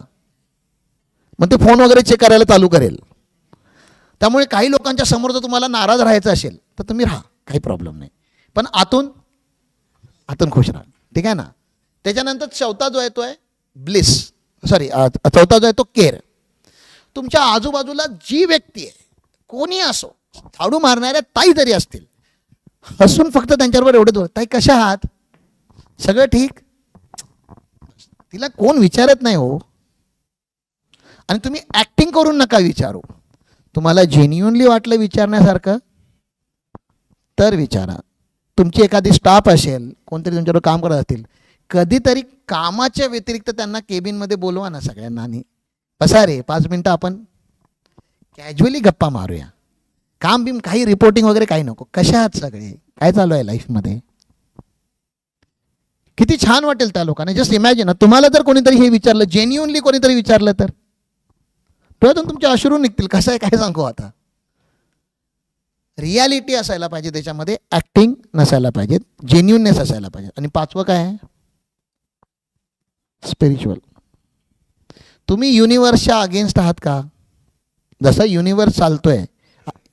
मग ते फोन वगैरे चेक करायला चालू करेल. त्यामुळे काही लोकांच्या समोर जर तुम्हाला नाराज राहायचं असेल तर तुम्ही राहा, काही प्रॉब्लेम नाही, पण आतून खुश राहा. ठीक आहे ना. त्याच्यानंतर चौथा जो आहे तो आहे ब्लिस, चौथा जो आहे तो केअर. तुमच्या आजूबाजूला जी व्यक्ती आहे, कोणी असो, झाडू मारणाऱ्या ताई जरी असतील, हसून फक्त त्यांच्याबरोबर एवढे दोन, ताई कशा आहात, सगळं ठीक, तिला कोण विचारत नाही हो. आणि तुम्ही ॲक्टिंग करून नका विचारू. तुम्हाला जेन्युअनली वाटलं विचारण्यासारखं तर विचारा. तुमची एखादी स्टाफ असेल, कोणतरी तुमच्याबरोबर काम करत असतील, कधीतरी कामाच्या व्यतिरिक्त त्यांना केबिनमध्ये बोलवा ना सगळ्यांना, आणि बसा रे 5 मिनटं आपण कॅज्युअली गप्पा मारूया. काम बिम काही रिपोर्टिंग वगैरे काही नको. कशा आहात सगळे, काय चालू आहे लाईफमध्ये, किती छान वाटेल त्या लोकांना. जस्ट इमॅजिन ना, तुम्हाला जर कोणीतरी हे विचारलं, जेन्युअनली कोणीतरी विचारलं, तर डोळ्यातून तुमचे अश्रू निघतील. कसं आहे काय सांगू आता. रियालिटी असायला पाहिजे त्याच्यामध्ये, ॲक्टिंग नसायला पाहिजे, जेन्युअननेस असायला पाहिजे. आणि 5वं काय आहे, स्पिरिच्युअल. तुम्ही युनिवर्सच्या अगेन्स्ट आहात का? जसा युनिवर्स चालतोय,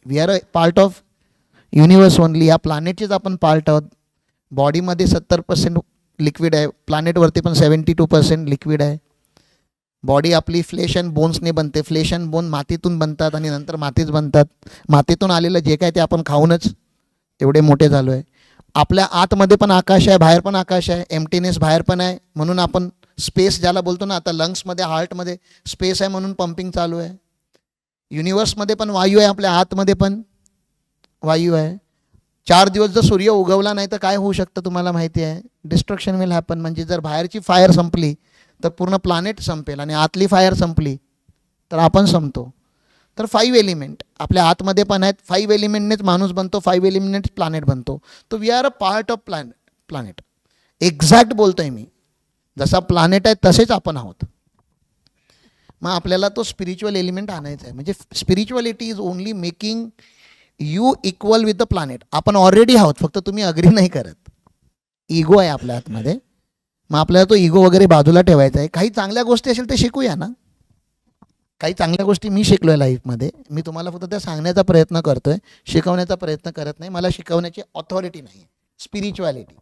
we are a part of universe only. या प्लॅनेटचेच आपण पार्ट आहोत. बॉडीमध्ये 70% लिक्विड आहे, प्लॅनेटवरती पण 72% लिक्विड आहे. बॉडी आपली फ्लेश अँड बोन्सने बनते. फ्लेश अँड बोन मातीतून बनतात आणि नंतर मातीच बनतात. मातीतून आलेलं जे काय ते आपण खाऊनच एवढे मोठे झालो आहे. आपल्या आतमध्ये पण आकाश आहे, बाहेर पण आकाश आहे, एम्प्टीनेस बाहेर पण आहे, म्हणून आपण स्पेस ज्याला बोलतो ना, आता लंग्समध्ये हार्टमध्ये स्पेस आहे म्हणून पंपिंग चालू आहे. युनिवर्समध्ये पण वायू आहे, आपल्या आतमध्ये पण वायू आहे. 4 दिवस जर सूर्य उगवला नाही तर काय होऊ शकतं तुम्हाला माहिती आहे, डिस्ट्रक्शन विल हॅपन. म्हणजे जर बाहेरची फायर संपली तर पूर्ण प्लॅनेट संपेल, आणि आतली फायर संपली तर आपण संपतो. तर 5 एलिमेंट आपल्या आतमध्ये पण आहेत. 5 एलिमेंटनेच माणूस बनतो, 5 एलिमेंटनेच प्लॅनेट बनतो. तो we are a part of planet. Exact बोलतोय मी, जसा प्लॅनेट आहे तसेच आपण आहोत. मग आपल्याला तो स्पिरिच्युअल एलिमेंट आणायचा आहे. म्हणजे spirituality is only making you equal with the planet. आपण ऑलरेडी आहोत, फक्त तुम्ही अग्री नाही करत. इगो आहे आपल्या आतमध्ये, मग आपल्याला तो इगो वगैरे बाजूला ठेवायचा आहे. काही चांगल्या गोष्टी असेल ते शिकूया ना. काही चांगल्या गोष्टी मी शिकलो आहे लाईफमध्ये, मी तुम्हाला फक्त त्या सांगण्याचा प्रयत्न करतो आहे, शिकवण्याचा प्रयत्न करत नाही. मला शिकवण्याची ऑथॉरिटी नाही आहे. स्पिरिच्युअलिटी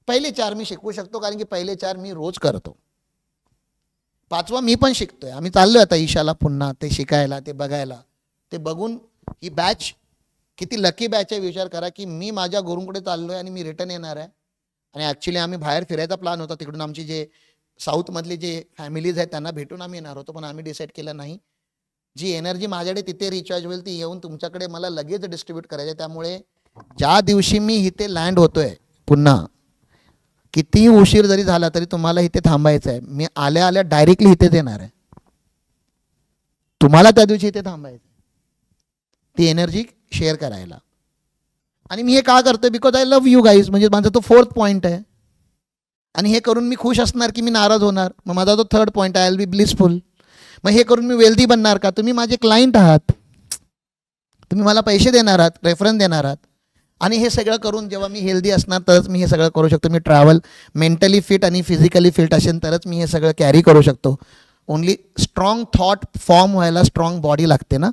पहिले 4 मी शिकवू शकतो, कारण की पहिले 4 मी रोज करतो. 5वा मी पण शिकतोय. आम्ही चाललो आता ईशाला पुन्हा ते शिकायला, ते बघायला. ते बघून ही बॅच किती लकी बॅच आहे विचार करा, की मी माझ्या गुरूंकडे चाललो आहे आणि मी रिटर्न येणार आहे. आणि ॲक्च्युली आम्ही बाहेर फिरायचा प्लॅन होता, तिकडून आमची जे साऊथमधले जे फॅमिलीज आहेत त्यांना भेटून आम्ही येणार होतो, पण आम्ही डिसाईड केलं नाही. जी एनर्जी माझ्याकडे तिथे रिचार्ज होईल ती येऊन तुमच्याकडे मला लगेच डिस्ट्रीब्यूट करायची. त्यामुळे ज्या दिवशी मी इथे लँड होतोय पुन्हा, कितीही उशीर जरी झाला तरी तुम्हाला इथे थांबायचं आहे. मी आल्या आल्या डायरेक्टली इथेच येणार आहे. तुम्हाला त्या दिवशी इथे थांबायचं, ती एनर्जी शेअर करायला. आणि मी हे का करतो? Because I love you guys. म्हणजे माझा तो 4th पॉईंट आहे. आणि हे करून मी खुश असणार की मी नाराज होणार? मग माझा तो 3rd पॉईंट आहे, आय विल बी ब्लिसफुल. मग हे करून मी वेल्दी बनणार का? तुम्ही माझे क्लायंट आहात, तुम्ही मला पैसे देणार आहात, रेफरन्स देणार आहात. आणि हे सगळं करून जेव्हा मी हेल्दी असणार तरच मी हे सगळं करू शकतो. मी ट्रॅव्हल मेंटली फिट आणि फिजिकली फिट असेल तरच मी हे सगळं कॅरी करू शकतो. ओनली स्ट्रॉंग थॉट फॉर्म व्हायला स्ट्रॉंग बॉडी लागते ना,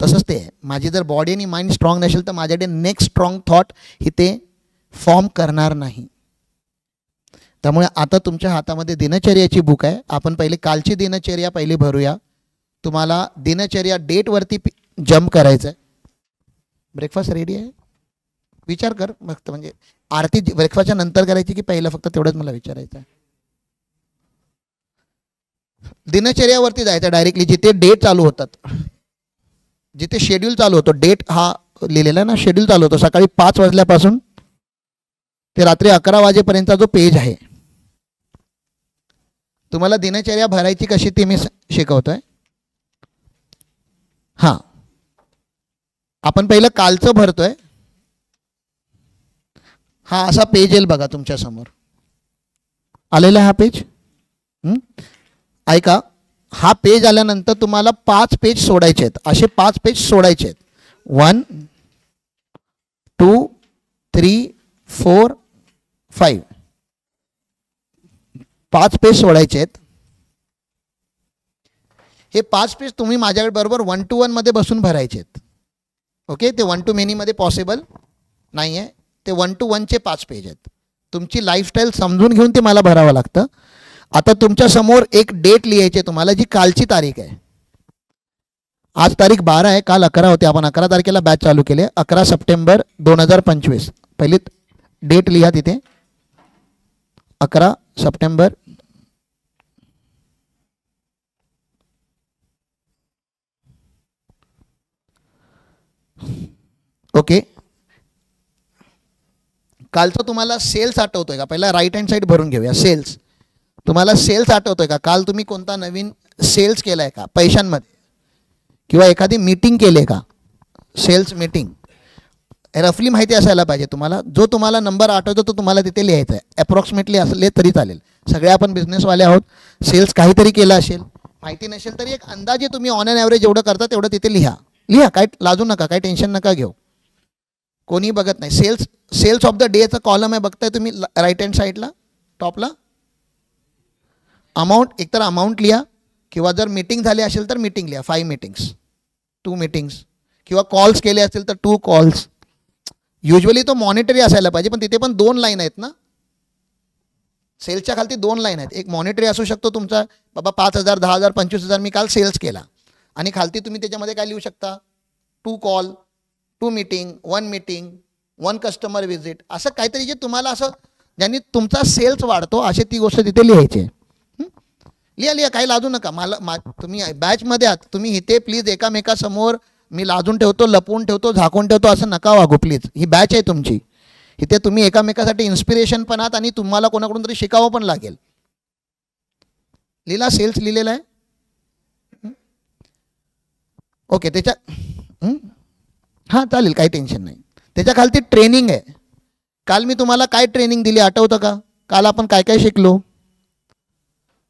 तसंच ते आहे. माझी जर बॉडी आणि माइंड स्ट्रॉंग नसेल तर माझ्याकडे नेक्स्ट स्ट्रॉंग थॉट ही ते फॉर्म करणार नाही. त्यामुळे आता तुमच्या हातामध्ये दिनचर्याची बुक आहे. आपण पहिले कालची दिनचर्या पहिली भरूया. तुम्हाला दिनचर्या डेटवरती जंप करायचं आहे. ब्रेकफास्ट रेडी आहे? विचार कर फक्त. म्हणजे आरती ब्रेकफास्टच्या नंतर करायची की पहिलं? फक्त तेवढंच मला विचारायचं आहे. दिनचर्यावरती जायचं डायरेक्टली, जिथे डेट चालू होतात, जिथे शेड्यूल चालू होतो. डेट हा लिहिलेला ना, शेड्यूल चालू होतो सकाळी 5 वाजल्यापासून ते रात्री 11 वाजेपर्यंतचा जो पेज आहे. तुम्हाला दिनचर्या भरायची कशी ती मी शिकवतोय. हां, आपण पहिलं कालचं भरतोय. हा असा पेज येईल बघा तुमच्या समोर. आलेला हा पेज. ऐका, हा पेज आल्यानंतर तुम्हाला 5 पेज सोडायचे आहेत. असे 5 पेज सोडायचे आहेत. 1 2 3 4 5 5 पेज सोडायचे आहेत. हे 5 पेज तुम्ही माझ्याकडे बरोबर 1 to 1 मध्ये बसून भरायचे आहेत. ओके, ते 1 to many मध्ये पॉसिबल नाही आहे. ते 1 to 1 चे 5 पेज आहेत. तुमची लाईफस्टाईल समजून घेऊन ते मला भरावं लागतं. आता तुमच्या समोर एक डेट लिहायची आहे तुम्हाला, जी कालची तारीख आहे. आज तारीख 12 आहे, काल 11 होते. आपण 11 तारखेला बॅच चालू केले. 11 सप्टेंबर 2025. पहिली डेट लिहा तिथे, 11 सप्टेंबर. ओके, कालचं तुम्हाला सेल्स आठवतोय का? पहिला राईट हँड साईड भरून घेऊया. सेल्स, तुम्हाला सेल्स आठवतोय का? काल तुम्ही कोणता नवीन सेल्स केला आहे का पैशांमध्ये? किंवा एखादी मीटिंग केली आहे का? सेल्स मीटिंग रफली माहिती असायला पाहिजे तुम्हाला. जो तुम्हाला नंबर आठवतो तो तुम्हाला तिथे लिहायचा आहे. अप्रॉक्सिमेटली असले तरी चालेल. सगळे आपण बिझनेसवाले आहोत. सेल्स काहीतरी केलं असेल, माहिती नसेल तरी एक अंदाजे तुम्ही ऑन अँड ॲव्हरेज जेवढं करता तेवढं तिथे लिहा. काय लाजू नका, काय टेन्शन नका घेऊ. कोणी बघत नाही. सेल्स ऑफ द डेचा कॉलम आहे, बघताय तुम्ही राईट हँड साईडला टॉपला. अमाऊंट, एकतर अमाऊंट लिहा, किंवा जर मीटिंग झाली असेल तर मीटिंग लिहा. 5 मीटिंग्स, 2 मीटिंग्स, किंवा कॉल्स केले असतील तर 2 कॉल्स. युजली तो मॉनिटरी असायला पाहिजे, पण तिथे पण 2 लाईन आहेत ना. सेल्सच्या खालती 2 लाईन आहेत. एक मॉनिटरी असू शकतो तुमचा, बाबा 5,000 10,000 25,000 मी काल सेल्स केला. आणि खालती तुम्ही त्याच्यामध्ये काय लिहू शकता? 2 call, 2 meeting, 1 meeting, 1 customer visit. असं काहीतरी जे तुम्हाला असं ज्यांनी तुमचा सेल्स वाढतो असे ती गोष्ट तिथे लिहायची. लिहा, काही लाजू नका. तुम्ही बॅचमध्ये आहात, तुम्ही इथे प्लीज एकामेकासमोर मी लाजून ठेवतो, लपवून ठेवतो, झाकून ठेवतो असं नका वागू प्लीज. ही बॅच आहे तुमची. इथे तुम्ही एकामेकासाठी इन्स्पिरेशन पण आहात आणि तुम्हाला कोणाकडून तरी शिकावं पण लागेल. लिहिला, सेल्स लिहिलेला आहे. ओके, त्याच्या हां चालेल, काही टेन्शन नाही. त्याच्या खालती ट्रेनिंग आहे. काल मी तुम्हाला काय ट्रेनिंग दिली आठवतं का? काल आपण काय काय शिकलो?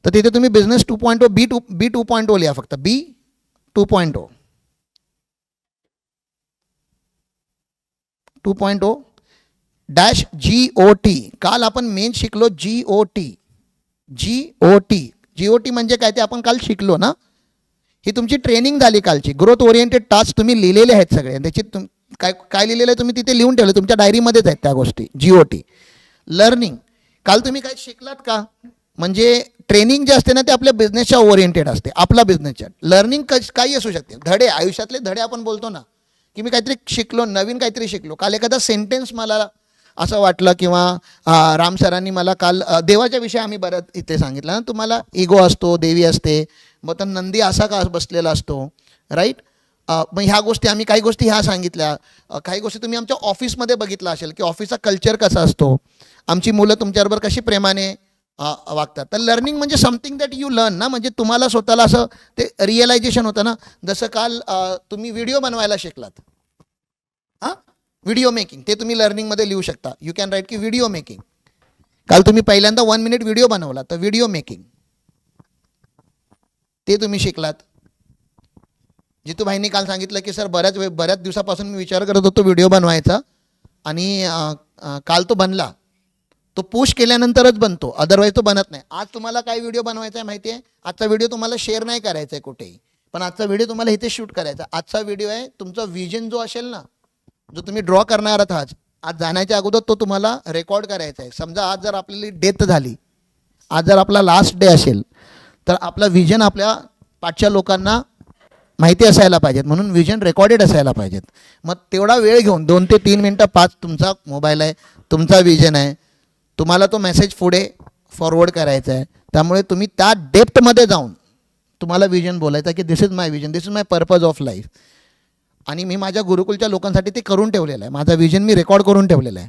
तर तिथे तुम्ही बिझनेस 2.0 बी 2.0 लिहा. फक्त बी 2.0 -GOT. काल आपण मेन शिकलो GOT. म्हणजे काय ते आपण काल शिकलो ना. ही तुमची ट्रेनिंग झाली कालची. ग्रोथ ओरिएंटेड टास्क तुम्ही लिहिलेले आहेत सगळे. त्याची काय लिहिलेलं आहे तुम्ही तिथे लिहून ठेवलं, तुमच्या डायरीमध्येच आहेत त्या गोष्टी. GOT. लर्निंग, काल तुम्ही काय शिकलात का? म्हणजे ट्रेनिंग जे असते ना ते आपल्या बिझनेसच्या ओरिएंटेड असते, आपला बिझनेसच्या. लर्निंग काही असू शकते, धडे, आयुष्यातले धडे आपण बोलतो ना, की मी काहीतरी शिकलो, नवीन काहीतरी शिकलो. काल एखादा सेंटेन्स मला असं वाटलं, किंवा राम सरांनी मला काल देवाच्या विषयी आम्ही बरं इथे सांगितलं ना तुम्हाला. इगो असतो, देवी असते, मग तर नंदी असा का बसलेला असतो, राईट. मग ह्या गोष्टी आम्ही काही गोष्टी ह्या सांगितल्या. काही गोष्टी तुम्ही आमच्या ऑफिसमध्ये बघितलं असेल की ऑफिसचा कल्चर कसा असतो, आमची मुलं तुमच्याबरोबर कशी प्रेमाने वागतात. तर लर्निंग म्हणजे समथिंग दॅट यू लर्न ना. म्हणजे तुम्हाला स्वतःला असं ते रिअलायझेशन होतं ना. जसं काल तुम्ही व्हिडिओ बनवायला शिकलात. हां, व्हिडिओ मेकिंग ते तुम्ही लर्निंगमध्ये लिहू शकता. यू कॅन राईट की व्हिडिओ मेकिंग. काल तुम्ही पहिल्यांदा 1 मिनिट व्हिडिओ बनवला तर व्हिडिओ मेकिंग ते तुम्ही शिकलात. जितू भाईंनी काल सांगितलं की सर बऱ्याच दिवसापासून मी विचार करत होतो व्हिडिओ बनवायचा आणि काल तो बनला. तो पुश केल्यानंतरच बनतो, अदरवाईज तो बनत नाही. आज तुम्हाला काय व्हिडिओ बनवायचा आहे माहिती आहे? आजचा व्हिडिओ तुम्हाला शेअर नाही करायचा आहे कुठेही, पण आजचा व्हिडिओ तुम्हाला इथे शूट करायचा. आजचा व्हिडिओ आहे तुमचा विजन जो असेल ना, जो तुम्ही ड्रॉ करणार आहात आज जाण्याच्या अगोदर, तो तुम्हाला रेकॉर्ड करायचा आहे. समजा आज जर आपली डेथ झाली, आज जर आपला लास्ट डे असेल, तर आपला विजन आपल्या पाठच्या लोकांना माहिती असायला पाहिजेत, म्हणून विजन रेकॉर्डेड असायला पाहिजेत. मग तेवढा वेळ घेऊन 2 ते 3 मिनटं 5 तुमचा मोबाईल आहे, तुमचा विजन आहे, तुम्हाला तो मेसेज पुढे फॉरवर्ड करायचा आहे. त्यामुळे तुम्ही त्या डेप्थमध्ये जाऊन तुम्हाला विजन बोलायचं की this is my vision, this is my purpose of life. आणि मी माझ्या गुरुकुलच्या लोकांसाठी ते करून ठेवलेलं आहे. माझा विजन मी रेकॉर्ड करून ठेवलेला आहे.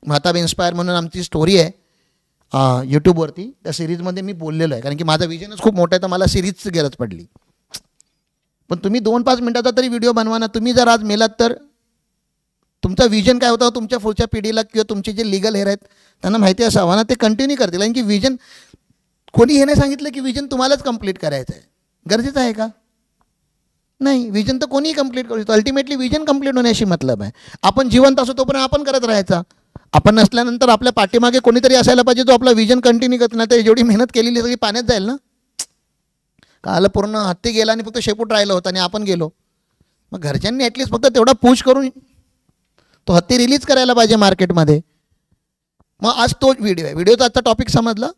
महताब इन्स्पायर म्हणून आमची स्टोरी आहे यूट्यूबवरती, त्या सिरीजमध्ये मी बोललेलो आहे. कारण की माझा विजनच खूप मोठा आहे, तर मला सिरीजची गरज पडली. पण तुम्ही 2-5 मिनटाचा तरी व्हिडिओ बनवा ना. तुम्ही जर आज मेलात तर तुमचा विजन काय होता तुमच्या पुढच्या पिढीला किंवा तुमचे जे लिगल हेअर आहेत त्यांना माहिती असावं ना, ते कंटिन्यू करतील. कारण की विजन कोणी हे नाही सांगितलं की विजन तुम्हालाच कंप्लीट करायचं आहे. गरजेचं आहे का? नाही. विजन तर कोणीही कंप्लीट करू शकतो. अल्टिमेटली विजन कंप्लीट होण्याशी मतलब आहे. आपण जिवंत असतो तोपर्यंत आपण करत राहायचा. आपण नसल्यानंतर आपल्या पाठीमागे कोणीतरी असायला पाहिजे जो आपला विजन कंटिन्यू करत नाही. तर जेवढी मेहनत केलेली सगळी पाण्यात जाईल ना. काल पूर्ण हत्ती गेला आणि फक्त शेपूट राहिलं होतं आणि आपण गेलो. मग घरच्यांनी ॲटलिस्ट फक्त तेवढा पुश करून तो हत्ती रिलीज करायला पाहिजे मार्केटमध्ये. मग आज तो व्हिडिओ आहे. व्हिडिओचा आजचा टॉपिक समजला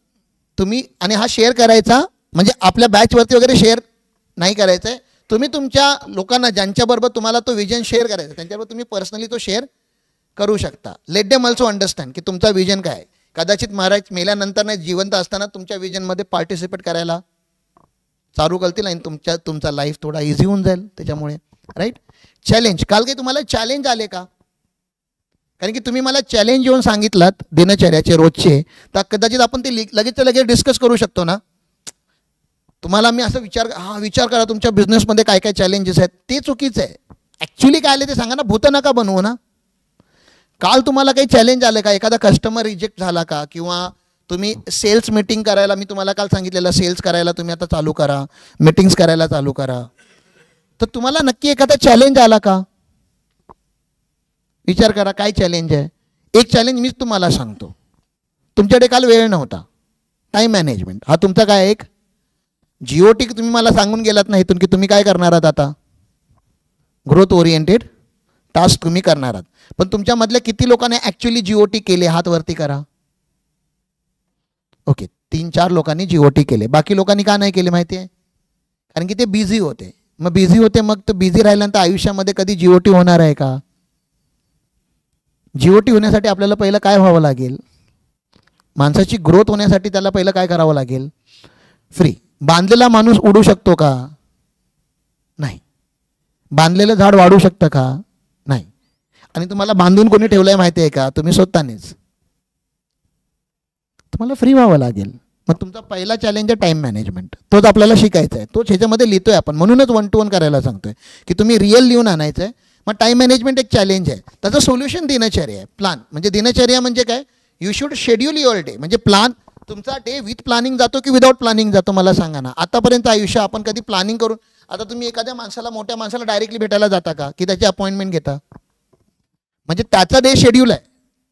तुम्ही. आणि हा शेअर करायचा म्हणजे आपल्या बॅचवरती वगैरे शेअर नाही करायचं आहे. तुम्ही तुमच्या लोकांना ज्यांच्याबरोबर तुम्हाला तो विजन शेअर करायचा आहे त्यांच्याबरोबर तुम्ही पर्सनली तो शेअर करू शकता. लेट देम ऑल्सो अंडरस्टँड की तुमचा विजन काय आहे. कदाचित महाराज मेल्यानंतर नाही, जिवंत असताना तुमच्या विजनमध्ये पार्टिसिपेट करायला चालू करतील आणि तुमचा लाईफ थोडा इझी होऊन जाईल त्याच्यामुळे. राईट. चॅलेंज. काल काही तुम्हाला चॅलेंज आले का? कारण की तुम्ही मला चॅलेंज येऊन सांगितलात दिनचर्याचे रोजचे, तर कदाचित आपण ते लगेच डिस्कस करू शकतो ना. तुम्हाला मी असं विचार करा तुमच्या बिझनेसमध्ये काय काय चॅलेंजेस आहेत. ते चुकीचं आहे. ॲक्च्युली काय आले ते सांगा ना. भूत नका बनवू ना. काल तुम्हाला काही चॅलेंज आलं का? एखादा कस्टमर रिजेक्ट झाला का? किंवा तुम्ही सेल्स मीटिंग करायला, मी तुम्हाला काल सांगितलेलं सेल्स करायला तुम्ही आता चालू करा, मीटिंग्स करायला चालू करा. तर तुम्हाला नक्की एखादा चॅलेंज आला का? विचार करा काय चॅलेंज आहे. एक चॅलेंज मीच तुम्हाला सांगतो. तुमच्याकडे काल वेळ नव्हता. टाईम मॅनेजमेंट हा तुमचा काय एक GOT तुम्ही मला सांगून गेलात ना इथून की तुम्ही काय करणार आहात आता. ग्रोथ ओरिएंटेड टास्क तुम्ही करणार आहात. पण तुमच्यामधल्या किती लोकांनी ॲक्च्युली GOT केले? हात वरती करा. ओके. 3-4 लोकांनी GOT केले. बाकी लोकांनी का नाही केले माहिती आहे? कारण की ते बिझी होते. मग बिझी होते, मग तर बिझी राहिल्यानंतर आयुष्यामध्ये कधी GOT होणार आहे का? GOT होण्यासाठी आपल्याला पहिलं काय व्हावं लागेल? माणसाची ग्रोथ होण्यासाठी त्याला पहिलं काय करावं लागेल? फ्री. बांधलेला माणूस उडू शकतो का? नाही. बांधलेलं झाड वाढू शकतं का? नाही. आणि तुम्हाला बांधून कोणी ठेवलं आहे माहिती आहे का? तुम्ही स्वतःनेच. तुम्हाला फ्री व्हावं लागेल. मग तुमचा पहिला चॅलेंज आहे टाईम मॅनेजमेंट. तोच आपल्याला शिकायचा आहे. तोच ह्याच्यामध्ये लिहितोय आपण, म्हणूनच 1 to 1 करायला सांगतोय की तुम्ही रिअल लिहून आणायचं आहे. मग टाईम मॅनेजमेंट एक चॅलेंज आहे. त्याचं सोल्युशन दिनचर्या आहे. प्लान म्हणजे दिनचर्या म्हणजे काय? You should schedule your day. म्हणजे प्लान. तुमचा डे विथ प्लॅनिंग जातो की विदाऊट प्लॅनिंग जातो मला सांगा ना. आतापर्यंत आयुष्य आपण कधी प्लॅनिंग करून, आता तुम्ही एखाद्या माणसाला, मोठ्या माणसाला डायरेक्टली भेटायला जाता का की त्याची अपॉइंटमेंट घेता? म्हणजे त्याचा डे शेड्यूल आहे.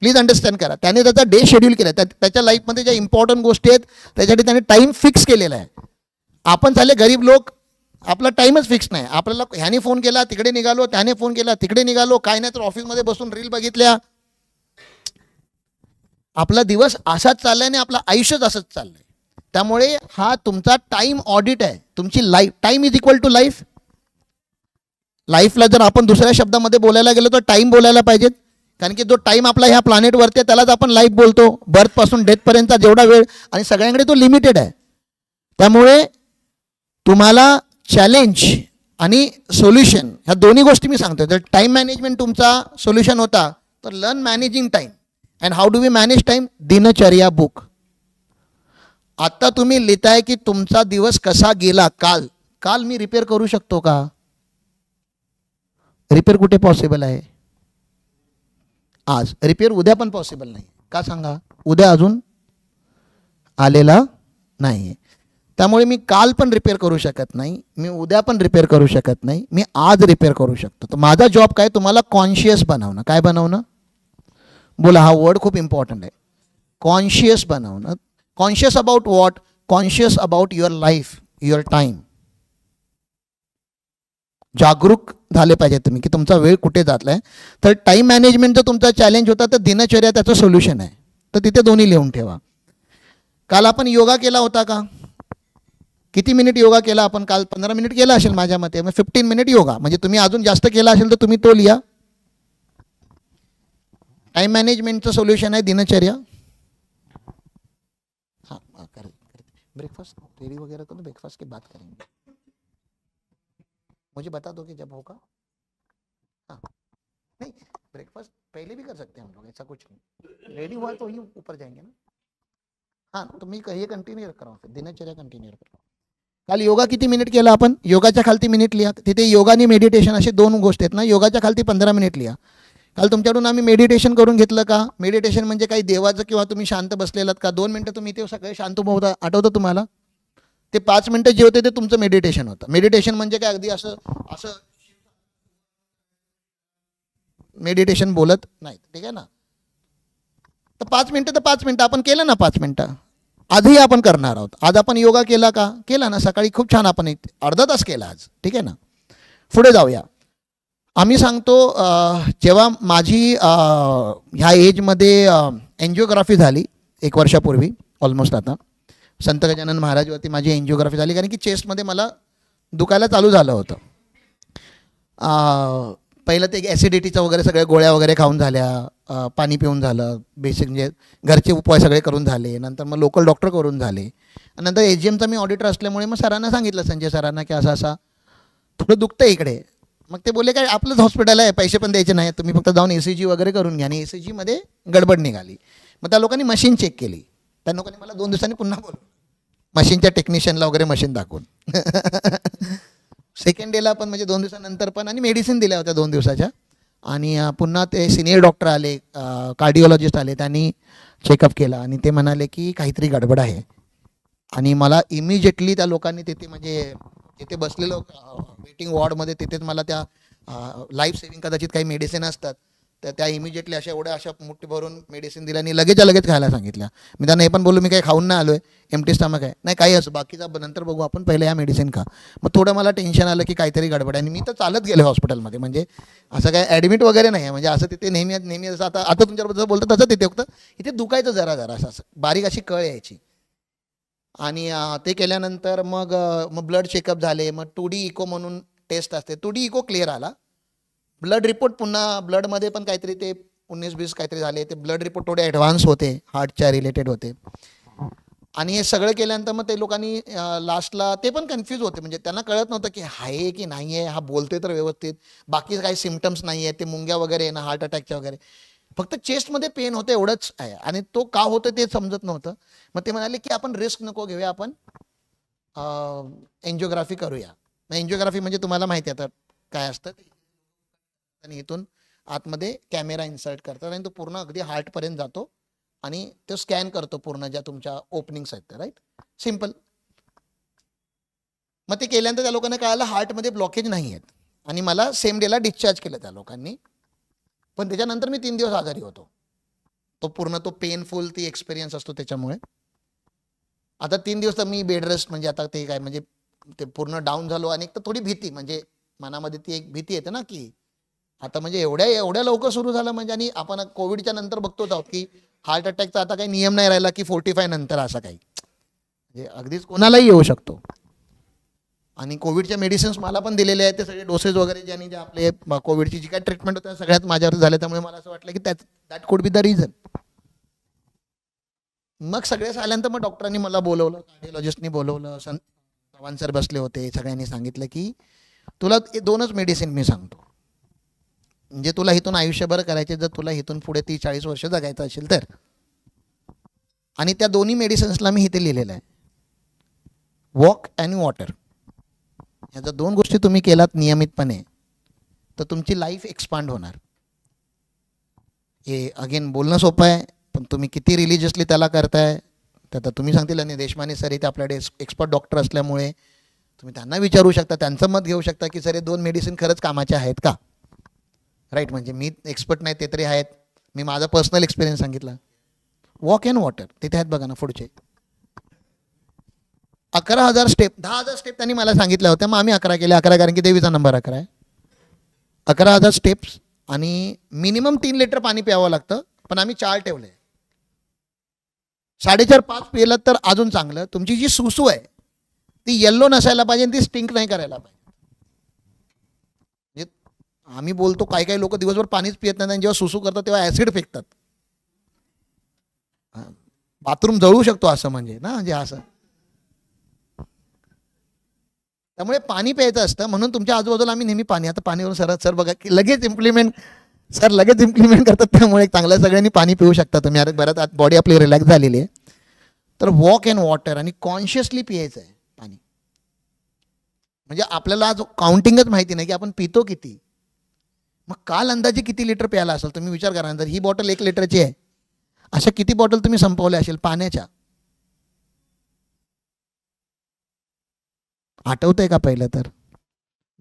प्लीज अंडरस्टँड करा. त्याने त्याचा डे शेड्यूल केला आहे. त्याच्या लाईफमध्ये ज्या इम्पॉर्टंट गोष्टी आहेत त्याच्यासाठी त्याने टाईम फिक्स केलेला आहे. आपण झाले गरीब लोक, आपला टाईमच फिक्स नाही. आपल्याला ह्याने फोन केला तिकडे निघालो, त्याने फोन केला तिकडे निघालो, काय नाही तर ऑफिसमध्ये बसून रील बघितल्या. आपला दिवस असाच चाललाय आणि आपलं आयुष्यच असंच चाललंय. त्यामुळे हा तुमचा टाईम ऑडिट आहे. तुमची life, time is equal to life. लाईफला जर आपण दुसऱ्या शब्दामध्ये बोलायला गेलो तर टाईम बोलायला पाहिजेत. कारण की जो टाईम आपला ह्या प्लॅनेटवरती आहे त्यालाच आपण लाईफ बोलतो. बर्थपासून डेथपर्यंतचा जेवढा वेळ, आणि सगळ्यांकडे तो लिमिटेड आहे. त्यामुळे तुम्हाला चॅलेंज आणि सोल्युशन ह्या दोन्ही गोष्टी मी सांगतो. जर टाईम मॅनेजमेंट तुमचा सोल्युशन होता तर learn managing time. And how do we manage time? दिनचर्या बुक. आता तुम्ही लिहिताय की तुमचा दिवस कसा गेला. काल मी रिपेअर करू शकतो का? रिपेअर कुठे पॉसिबल आहे? आज, रिपेअर उद्या पण पॉसिबल नाही. का सांगा? उद्या अजून आलेला नाही आहे. त्यामुळे मी काल पण रिपेअर करू शकत नाही, मी उद्या पण रिपेअर करू शकत नाही, मी आज रिपेअर करू शकतो. तर माझा जॉब काय? तुम्हाला कॉन्शियस बनवणं. काय बनवणं? बोला, हा वर्ड खूप इम्पॉर्टंट आहे. कॉन्शियस बनवणं. Conscious about what? Conscious about your life, your time. जागरूक झाले पाहिजे तुम्ही की तुमचा वेळ कुठे जातला आहे. तर टाईम मॅनेजमेंटचा तुमचा चॅलेंज होता, तर दिनचर्या त्याचं सोल्युशन आहे. तर तिथे दोन्ही लिहून ठेवा. काल आपण योगा केला होता का? किती मिनिट योगा केला आपण काल? 15 मिनिट केला असेल माझ्या मते. मग 15 मिनिट योगा, म्हणजे तुम्ही अजून जास्त केला असेल तर तुम्ही तो लिहा. टाइम मैनेजमेंटचं सोल्यूशन है दिनचर्या. हाँ कर ब्रेकफास्ट रेडी वगैरह को तो ब्रेकफास्ट की बात करेंगे. मुझे बता दो कि जब होगा. हाँ नहीं, ब्रेकफास्ट पहले भी कर सकते हैं हम लोग, ऐसा कुछ नहीं. रेडी हुआ तो ही ऊपर जाएंगे ना. हाँ तो मी हे कंटिन्यू कर रहा हूँ, दिनचर्या कंटिन्यू कर रहा हूँ. काल योगा किती मिनिट केला आपण? योगाच्या खालती मिनिट लिहा. तिथे योगा आणि मेडिटेशन असे दोन गोष्टी आहेत ना. योगाच्या खालती 15 मिनिट लिहा. काल तुमच्याकडून आम्ही मेडिटेशन करून घेतलं का? मेडिटेशन म्हणजे काही देवाचं किंवा तुम्ही शांत बसलेलात का? 2 मिनटं तुम्ही ते सगळे शांत उभं होता, आठवतं तुम्हाला? ते 5 मिनटं जे होते ते तुमचं मेडिटेशन होतं. मेडिटेशन म्हणजे काय? अगदी असं असं मेडिटेशन बोलत नाही, ठीक आहे ना. तर 5 मिनटं तर 5 मिनटं आपण केलं ना. 5 मिनटं आजही आपण करणार आहोत. आज आपण योगा केला का? केला ना. सकाळी खूप छान आपण अर्धा तास केला आज, ठीक आहे ना. पुढे जाऊया. आम्ही सांगतो जेव्हा माझी ह्या एजमध्ये एन्जिओग्राफी झाली 1 वर्षापूर्वी ऑलमोस्ट, आता संत गजानन महाराजवरती माझी एन्जिओग्राफी झाली, कारण की चेस्टमध्ये मला दुखायला चालू झालं होतं. पहिलं ते ॲसिडिटीचं वगैरे सगळ्या गोळ्या वगैरे खाऊन झाल्या, पाणी पिऊन झालं, बेसिक म्हणजे घरचे उपाय सगळे करून झाले. नंतर मग लोकल डॉक्टर करून झाले. नंतर एजीएमचा मी ऑडिटर असल्यामुळे मग सरांना सांगितलं, संजय सरांना, की असं असं थोडं दुखतं इकडे. मग ते बोलले काय आपलंच हॉस्पिटल आहे, पैसे पण द्यायचे नाही, तुम्ही फक्त जाऊन ECG वगैरे करून घ्या. आणि ECGमध्ये गडबड निघाली. मग त्या लोकांनी मशीन चेक केली. त्या लोकांनी मला 2 दिवसांनी पुन्हा बोलवलं मशीनच्या टेक्निशियनला वगैरे मशीन दाखवून. सेकंड डेला पण म्हणजे 2 दिवसानंतर पण, आणि मेडिसिन दिल्या होत्या 2 दिवसाच्या. आणि पुन्हा ते सिनियर डॉक्टर आले, कार्डिओलॉजिस्ट आले, त्यांनी चेकअप केला आणि ते म्हणाले की काहीतरी गडबड आहे. आणि मला इमिजिएटली त्या लोकांनी तिथे म्हणजे तिथे बसलेलो वेटिंग वॉर्डमध्ये, तिथेच मला त्या लाईफ सेविंग कदाचित काही मेडिसिन असतात, तर त्या इमिजिएटली अशा मुठ्ठी भरून मेडिसिन दिल्या आणि लगेच खायला सांगितल्या. मी त्यांना हे पण बोललो, मी काही खाऊन नाही आलो आहे, एम्प्टी स्टमक आहे. नाही काही असं बाकीचा नंतर बघू आपण, पहिले या मेडिसिन खा. मग थोडं मला टेन्शन आलं की काहीतरी गडबड आहे. आणि मी तर चालत गेलो हॉस्पिटलमध्ये, म्हणजे असं काय ॲडमिट वगैरे नाही आहे. म्हणजे असं तिथे नेहमी असं आता तुमच्याबद्दल बोलतं तसं तिथे फक्त इथे दुखायचं जरा असं बारीक अशी कळ यायची. आणि ते केल्यानंतर मग ब्लड चेकअप झाले. मग 2D इको म्हणून टेस्ट असते, 2D इको क्लिअर आला. ब्लड रिपोर्ट पुन्हा ब्लडमध्ये पण काहीतरी ते 19-20 काहीतरी झाले. ते ब्लड रिपोर्ट थोडे ॲडव्हान्स होते, हार्टच्या रिलेटेड होते. आणि हे सगळं केल्यानंतर मग ते लोकांनी लास्टला ते पण कन्फ्यूज होते, म्हणजे त्यांना कळत नव्हतं की आहे की नाही आहे, हा बोलतोय तर व्यवस्थित, बाकी काही सिम्पटम्स नाही आहेत, ते मुंग्या वगैरे आहे ना, हार्ट अटॅकच्या वगैरे, फक्त चेस्टमध्ये पेन होतं एवढंच आहे. आणि तो का होतं ते समजत नव्हतं. मग ते म्हणाले की आपण रिस्क नको घेऊया, आपण एन्जिओग्राफी करूया. मग एन्जिओग्राफी म्हणजे तुम्हाला माहिती आहे आता काय असतं. आणि इथून आतमध्ये कॅमेरा इन्सर्ट करतात आणि तो पूर्ण अगदी हार्टपर्यंत जातो आणि तो स्कॅन करतो पूर्ण ज्या तुमच्या ओपनिंग्स आहेत, राईट, सिम्पल. मग ते केल्यानंतर त्या लोकांना कळालं हार्टमध्ये ब्लॉकेज नाही आहेत. आणि मला सेम डेला डिस्चार्ज केलं त्या लोकांनी. पण त्याच्यानंतर मी 3 दिवस आजारी होतो. तो पूर्ण तो पेनफुल ती एक्सपिरियन्स असतो त्याच्यामुळे. आता 3 दिवस तर मी बेड रेस्ट, म्हणजे आता ते काय म्हणजे ते पूर्ण डाऊन झालो. आणि एक तर थोडी भीती, म्हणजे मनामध्ये ती एक भीती येते ना की आता म्हणजे एवढ्या लवकर सुरू झालं म्हणजे. आणि आपण कोविडच्या नंतर बघतोच आहोत की हार्ट अटॅकचा आता काही नियम नाही राहिला की 45 नंतर असं काही, म्हणजे अगदीच कोणालाही येऊ शकतो. आणि कोविडच्या मेडिसिन्स मला पण दिलेले आहेत, ते सगळे डोसेस वगैरे ज्यांनी जे आपले कोविडची जी काही ट्रीटमेंट होत्या सगळ्यात माझ्यावर झाल्या. त्यामुळे मला असं वाटलं की that could be the reason. मग सगळे आल्यानंतर मग डॉक्टरांनी मला बोलवलं, कार्डिओलॉजिस्टनी बोलवलं, चव्हाण सर बसले होते. सगळ्यांनी सांगितलं की तुला 2च मेडिसिन मी सांगतो, म्हणजे तुला इथून आयुष्यभर करायचे, जर तुला इथून पुढे 30-40 वर्ष जगायचं असेल तर. आणि त्या दोन्ही मेडिसिन्सला मी इथे लिहिलेलं आहे, वॉक आणि वॉटर. ह्या जर 2 गोष्टी तुम्ही केलात नियमितपणे तर तुमची लाईफ एक्सपांड होणार. हे अगेन बोलणं सोपं आहे, पण तुम्ही किती रिलिजियसली त्याला करताय तर आता तुम्ही सांगतील. आणि देशमाने सर इथे आपल्याकडे एक्सपर्ट डॉक्टर असल्यामुळे तुम्ही त्यांना विचारू शकता, त्यांचं मत घेऊ शकता की सर हे 2 मेडिसिन खरंच कामाचे आहेत का. राईट, म्हणजे मी एक्सपर्ट नाही ते तरी आहेत, मी माझा पर्सनल एक्सपिरियन्स सांगितला. वॉक अँड वॉटर तिथे आहेत बघा ना पुढचे 11,000 स्टेप, 10,000 स्टेप त्यांनी मला सांगितल्या होत्या, मग आम्ही 11 केले. 11 कारण की देवीचा नंबर 11 आहे. 11,000 स्टेप्स आणि मिनिमम 3 लिटर पाणी प्यावं लागतं, पण आम्ही 4 ठेवले. 4.5-5 पिलं तर अजून चांगलं. तुमची जी सुसू आहे ती येल्लो नसायला पाहिजे आणि ती स्टिंक नाही करायला पाहिजे. म्हणजे आम्ही बोलतो काही काही लोक दिवसभर पाणीच पित नाही आणि जेव्हा सुसू करतात तेव्हा ॲसिड फेकतात. बाथरूम जळू शकतो असं म्हणजे ना, म्हणजे असं. त्यामुळे पाणी प्यायचं असतं, म्हणून तुमच्या आजूबाजूला आम्ही नेहमी पाणी. आता पाणीवरून सर बघा की लगेच इम्प्लिमेंट करतात. त्यामुळे चांगल्या सगळ्यांनी पाणी पिऊ शकता तुम्ही. अरे बरं बॉडी आपली रिलॅक्स झालेली आहे. तर वॉक अँड वॉटर आणि कॉन्शियसली पियायचं आहे पाणी. म्हणजे आपल्याला आज काउंटिंगच माहिती नाही की आपण पितो किती. मग काल अंदाजे किती लिटर प्यायला असेल तुम्ही विचार करा. जर ही बॉटल 1 लिटरची आहे, अशा किती बॉटल तुम्ही संपवल्या असेल पाण्याच्या. आठवतंय का पहिलं तर?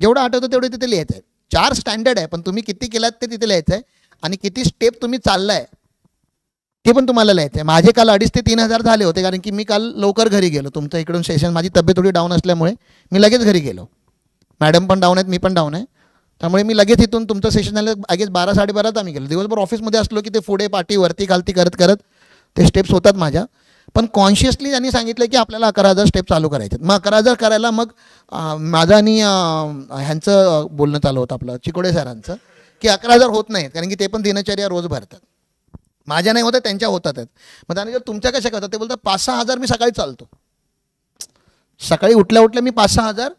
जेवढं आठवतं तेवढं तिथे लिहायचं आहे. 4 स्टँडर्ड आहे, पण तुम्ही किती केलात ते तिथे लिहायचं आहे. आणि किती स्टेप तुम्ही चाललाय ते पण तुम्हाला लिहायचं आहे. माझे काल 2,500 ते 3,000 झाले होते, कारण की मी काल लवकर घरी गेलो. तुमचं इकडून सेशन, माझी तब्येत थोडी डाऊन असल्यामुळे मी लगेच घरी गेलो. मॅडम पण डाऊन आहेत, मी पण डाऊन आहे. त्यामुळे मी लगेच इथून तुमचं सेशन झालं अगेच 12-12:30 आम्ही गेलो. दिवसभर ऑफिसमध्ये असलो की ते पुढे पाठी वरती खालती करत करत ते स्टेप्स होतात माझ्या. पण कॉन्शियसली त्यांनी सांगितलं की आपल्याला 11,000 स्टेप चालू करायचे. मग 11,000 करायला मग माझं आणि ह्यांचं बोलणं चालू होतं आपलं चिकोडे सरांचं की 11,000 होत नाहीत, कारण की ते पण दिनचर्या रोज भरतात. माझ्या नाही होतं, त्यांच्या होतात. मग त्याने जर तुमच्या कशा करतात ते बोलतात 5-6,000 मी सकाळी चालतो. सकाळी उठल्या उठल्या मी 5-6,000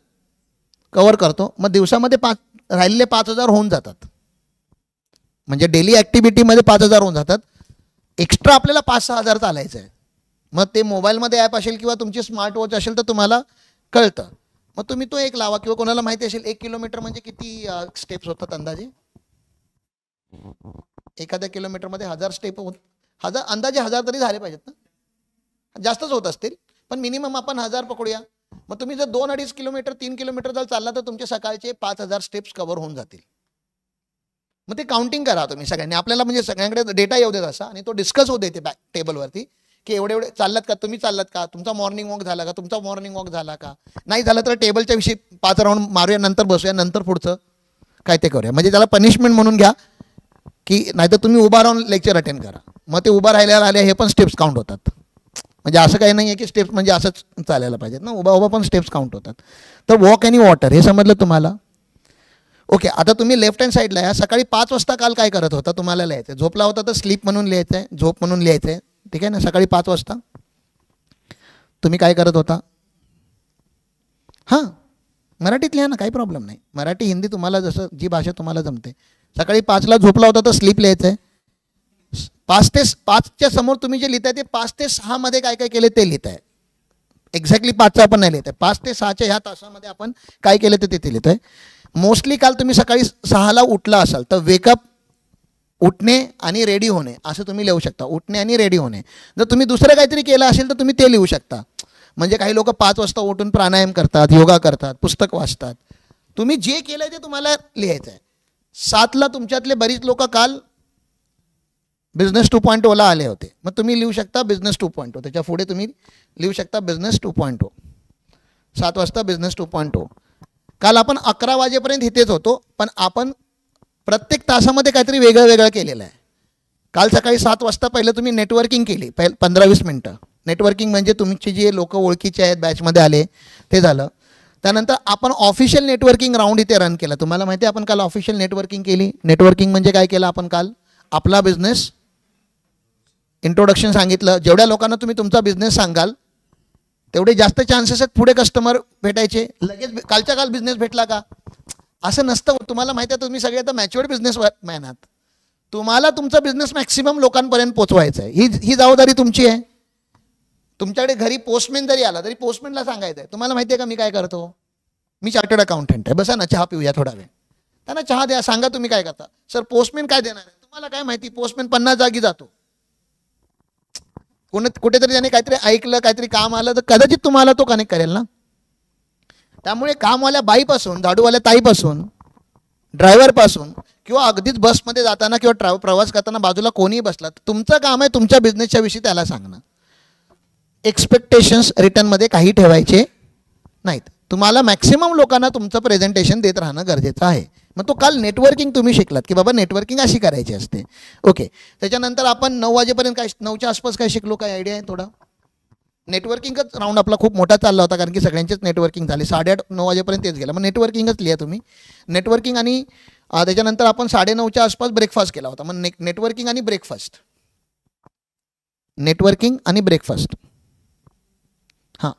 कवर करतो. मग दिवसामध्ये राहिलेले 5,000 होऊन जातात. म्हणजे डेली ॲक्टिव्हिटीमध्ये 5,000 होऊन जातात. एक्स्ट्रा आपल्याला 5-6,000 चालायचं आहे. मग ते मोबाईलमध्ये ॲप असेल किंवा तुमची स्मार्ट वॉच असेल तर तुम्हाला कळतं. मग तुम्ही तो एक लावा. किंवा कोणाला माहिती असेल 1 किलोमीटर म्हणजे किती स्टेप्स होतात अंदाजे. एखाद्या किलोमीटरमध्ये 1,000 स्टेप अंदाजे 1,000 तरी झाले पाहिजेत ना. जास्तच होत असतील, पण मिनिमम आपण 1,000 पकडूया. मग तुम्ही जर 2-2.5 किलोमीटर 3 किलोमीटर जर चालला तर तुमचे सकाळचे 5,000 स्टेप्स कव्हर होऊन जातील. मग ते काउंटिंग करा तुम्ही सगळ्यांनी. आपल्याला म्हणजे सगळ्यांकडे डेटा येऊ देत असा आणि तो डिस्कस होऊ देते बॅक टेबलवरती की एवढे चाललात का तुम्ही, चाललात का, तुमचा मॉर्निंग वॉक झाला का, तुमचा मॉर्निंग वॉक झाला का. नाही झालं तर टेबलच्या विषयी 5 राऊंड मारूया, नंतर बसूया, नंतर पुढचं काय ते करूया. म्हणजे त्याला पनिशमेंट म्हणून घ्या की नाहीतर तुम्ही उभा राहून लेक्चर अटेंड करा. मग ते उभा राहिल्याला आले हे पण स्टेप्स काउंट होतात. म्हणजे असं काही नाही आहे की स्टेप्स म्हणजे असंच चालायला पाहिजेत ना, उभा पण स्टेप्स काउंट होतात. तर वॉक आणि वॉटर हे समजलं तुम्हाला. ओके, आता तुम्ही लेफ्ट हँड साईडला या. सकाळी 5 वाजता काल काय करत होता तुम्हाला लिहायचं आहे. झोपला होता तर स्लीप म्हणून लिहायचं आहे, झोप म्हणून लिहायचं आहे. ठीक आहे ना. सकाळी 5 वाजता तुम्ही काय करत होता. हां, मराठीत लिहा ना, काही प्रॉब्लेम नाही. मराठी हिंदी तुम्हाला जसं जी भाषा तुम्हाला जमते. सकाळी 5ला झोपला होता तर स्लीप लिहायचं आहे. 5च्या समोर तुम्ही जे लिहिताय ते 5 ते 6 मध्ये काय काय केले ते लिहिताय. एक्झॅक्टली 5चा आपण नाही लिहित आहे. 5 ते 6च्या ह्या तासामध्ये आपण काय केलं ते तिथे लिहितोय. मोस्टली काल तुम्ही सकाळी 6ला उठला असाल तर वेकअप, उठणे आणि रेडी होणे असं तुम्ही लिहू शकता. उठणे आणि रेडी होणे. जर तुम्ही दुसरं काहीतरी केलं असेल तर तुम्ही ते लिहू शकता. म्हणजे काही लोक 5 वाजता उठून प्राणायाम करतात, योगा करतात, पुस्तक वाचतात. तुम्ही जे केलंय ते तुम्हाला लिहायचं आहे. 7ला तुमच्यातले बरीच लोक काल बिझनेस 2.0ला आले होते. मग तुम्ही लिहू शकता बिझनेस 2.0. त्याच्या पुढे तुम्ही लिहू शकता बिझनेस 2.0. 7 वाजता बिझनेस 2.0. काल आपण 11 वाजेपर्यंत इथेच होतो, पण आपण प्रत्येक तासामध्ये काहीतरी वेगळं वेगळं केलेलं आहे. काल सकाळी 7 वाजता पहिलं तुम्ही नेटवर्किंग केली 15-20 मिनटं. नेटवर्किंग म्हणजे तुमचे जे लोक ओळखीचे आहेत बॅचमध्ये आले ते झालं. त्यानंतर आपण ऑफिशियल नेटवर्किंग राऊंड इथे रन केला. तुम्हाला माहिती आहे आपण काल ऑफिशियल नेटवर्किंग केली. नेटवर्किंग म्हणजे काय केलं आपण काल, आपला बिझनेस इंट्रोडक्शन सांगितलं. जेवढ्या लोकांना तुम्ही तुमचा बिझनेस सांगाल तेवढे जास्त चान्सेस आहेत पुढे कस्टमर भेटायचे. लगेच कालच्या काल बिझनेस भेटला का असं नसतं. तुम्हाला माहिती आहे तुम्ही सगळे आता मॅच्युअर्ड बिझनेस मॅन आहात. तुम्हाला तुमचा बिझनेस मॅक्सिमम लोकांपर्यंत पोचवायचा आहे. ही जबाबदारी तुमची आहे. तुमच्याकडे घरी पोस्टमॅन जरी आला तरी पोस्टमॅनला सांगायचं आहे तुम्हाला माहिती आहे का मी काय करतो, मी चार्टर्ड अकाउंटंट आहे, बसा ना चहा पिऊया थोडा वेळ. त्यांना चहा द्या, सांगा तुम्ही काय करता. सर पोस्टमॅन काय देणार आहे, तुम्हाला काय माहिती, पोस्टमॅन 50 जागी जातो, कुठेतरी त्याने काहीतरी ऐकलं, काहीतरी काम आलं तर कदाचित तुम्हाला तो कनेक्ट करेल ना. त्यामुळे कामवाल्या बाईपासून, झाडूवाल्या ताईपासून, ड्रायव्हरपासून, किंवा अगदीच बसमध्ये जाताना किंवा प्रवास करताना बाजूला कोणीही बसला, तुमचं काम आहे तुमच्या बिझनेसच्या विषयी त्याला सांगणं. एक्सपेक्टेशन्स रिटर्नमध्ये काही ठेवायचे नाहीत. तुम्हाला मॅक्सिमम लोकांना तुमचं प्रेझेंटेशन देत राहणं गरजेचं आहे. मग तो काल नेटवर्किंग तुम्ही शिकलात की बाबा नेटवर्किंग अशी करायची असते. ओके, त्याच्यानंतर आपण 9 वाजेपर्यंत काय, 9च्या आसपास काय शिकलो, काय आयडिया आहे थोडा? नेटवर्किंगच राऊंड आपला खूप मोठा चालला होता, कारण की सगळ्यांचेच नेटवर्किंग झाले. 8:30-9 वाजेपर्यंत तेच गेलं. मग नेटवर्किंगच लिहा तुम्ही. नेटवर्किंग आणि त्याच्यानंतर आपण 9:30च्या आसपास ब्रेकफास्ट केला होता. मग नेटवर्किंग आणि ब्रेकफास्ट, नेटवर्किंग आणि ब्रेकफास्ट. हां,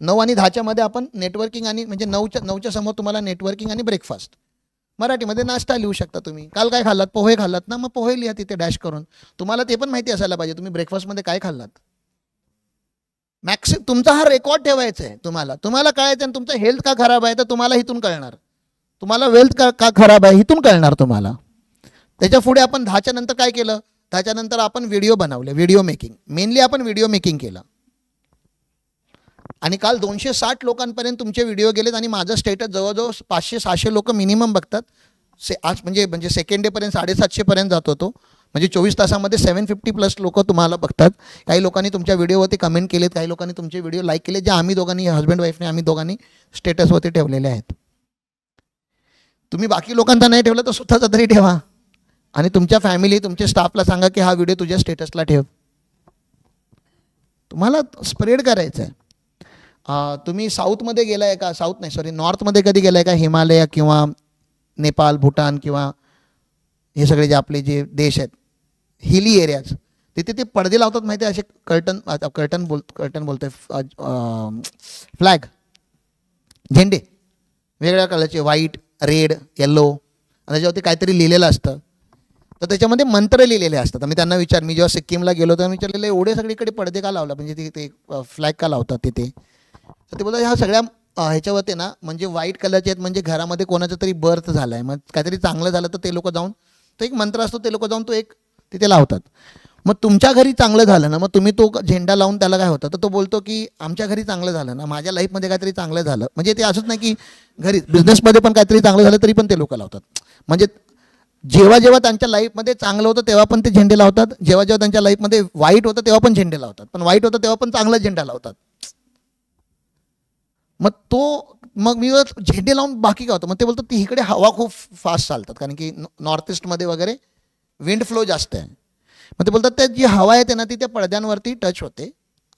9 आणि 10च्या मध्ये आपण नेटवर्किंग आणि, म्हणजे 9च्या समोर तुम्हाला नेटवर्किंग आणि ब्रेकफास्ट. मराठीमध्ये नाश्ता लिहू शकता तुम्ही. काल काय खाल्लात? पोहे खाल्लात ना, मग पोहे लिहा तिथे डॅश करून. तुम्हाला ते पण माहिती असायला पाहिजे तुम्ही ब्रेकफास्टमध्ये काय खाल्लात. तुमचा हा रेकॉर्ड ठेवायचा आहे. तुम्हाला कळायचं आहे तुमचं हेल्थ का खराब आहे, तर तुम्हाला इथून कळणार. तुम्हाला वेल्थ का खराब आहे इथून कळणार तुम्हाला. त्याच्या पुढे आपण 10च्या नंतर काय केलं? 10च्या नंतर आपण व्हिडिओ बनवले, व्हिडिओ मेकिंग. मेनली आपण व्हिडिओ मेकिंग केलं. आणि काल 260 लोकांपर्यंत तुमचे व्हिडिओ गेलेत. आणि माझं स्टेटस जवळजवळ 500-600 लोक मिनिमम बघतात. आज म्हणजे सेकंड डेपर्यंत 750पर्यंत जात होतो. म्हणजे 24 तासामध्ये 750+ लोक तुम्हाला बघतात. काही लोकांनी तुमच्या व्हिडिओवरती कमेंट केलेत, काही लोकांनी तुमचे व्हिडिओ लाईक केले, जे आम्ही दोघांनी, हस्बंड वाईफने आम्ही दोघांनी स्टेटसवरती ठेवलेले आहेत. तुम्ही बाकी लोकांचा नाही ठेवलं तर स्वतःचा तरी ठेवा. आणि तुमच्या फॅमिली, तुमच्या स्टाफला सांगा की हा व्हिडिओ तुझ्या स्टेटसला ठेव. तुम्हाला स्प्रेड करायचं आहे. तुम्ही साऊथमध्ये गेला आहे का? नॉर्थमध्ये कधी गेला आहे का? हिमालय किंवा नेपाळ, भूटान किंवा हे सगळे जे आपले जे देश आहेत, हिली एरियाज, तिथे ते पडदे लावतात माहिती आहे, असे कर्टन बोलतोय, फ्लॅग, झेंडे वेगवेगळ्या कलरचे, व्हाईट, रेड, येल्लो, आणि त्याच्यावरती काहीतरी लिहिलेलं असतं. तर त्याच्यामध्ये मंत्र लिहिलेले असतात. मी त्यांना मी जेव्हा सिक्कीमला गेलो तर विचारलेलं एवढे सगळीकडे पडदे का लावला, म्हणजे ते फ्लॅग का लावतात तिथे. तर ते बोलतात ह्या सगळ्या ह्याच्यावरती ना, म्हणजे व्हाईट कलरचे आहेत, म्हणजे घरामध्ये कोणाचं तरी बर्थ झालं आहे, मग काहीतरी चांगलं झालं तर ते लोक जाऊन, तो एक मंत्र असतो, ते लोक जाऊन तो एक तिथे लावतात. मग तुमच्या घरी चांगलं झालं ना, मग तुम्ही तो झेंडा लावून त्याला काय होतं, तर तो बोलतो की आमच्या घरी चांगलं झालं ना, माझ्या लाईफमध्ये काहीतरी चांगलं झालं. म्हणजे ते असंच नाही की घरी, बिझनेसमध्ये पण काहीतरी चांगलं झालं तरी पण ते लोक लावतात. म्हणजे जेव्हा जेव्हा त्यांच्या लाईफमध्ये चांगलं होतं तेव्हा पण ते झेंडे लावतात, जेव्हा जेव्हा त्यांच्या लाईफमध्ये वाईट होतं तेव्हा पण झेंडे लावतात, पण वाईट होतं तेव्हा पण चांगला झेंडा लावतात. मग मी झेंडे लावून बाकी काय होतं, मग ते बोलतात ती इकडे हवा खूप फास्ट चालतात, कारण की नॉर्थ ईस्टमध्ये वगैरे विंड फ्लो जास्त आहे. मग ते बोलतात त्यात जी हवा आहे ना ती त्या पडद्यांवरती टच होते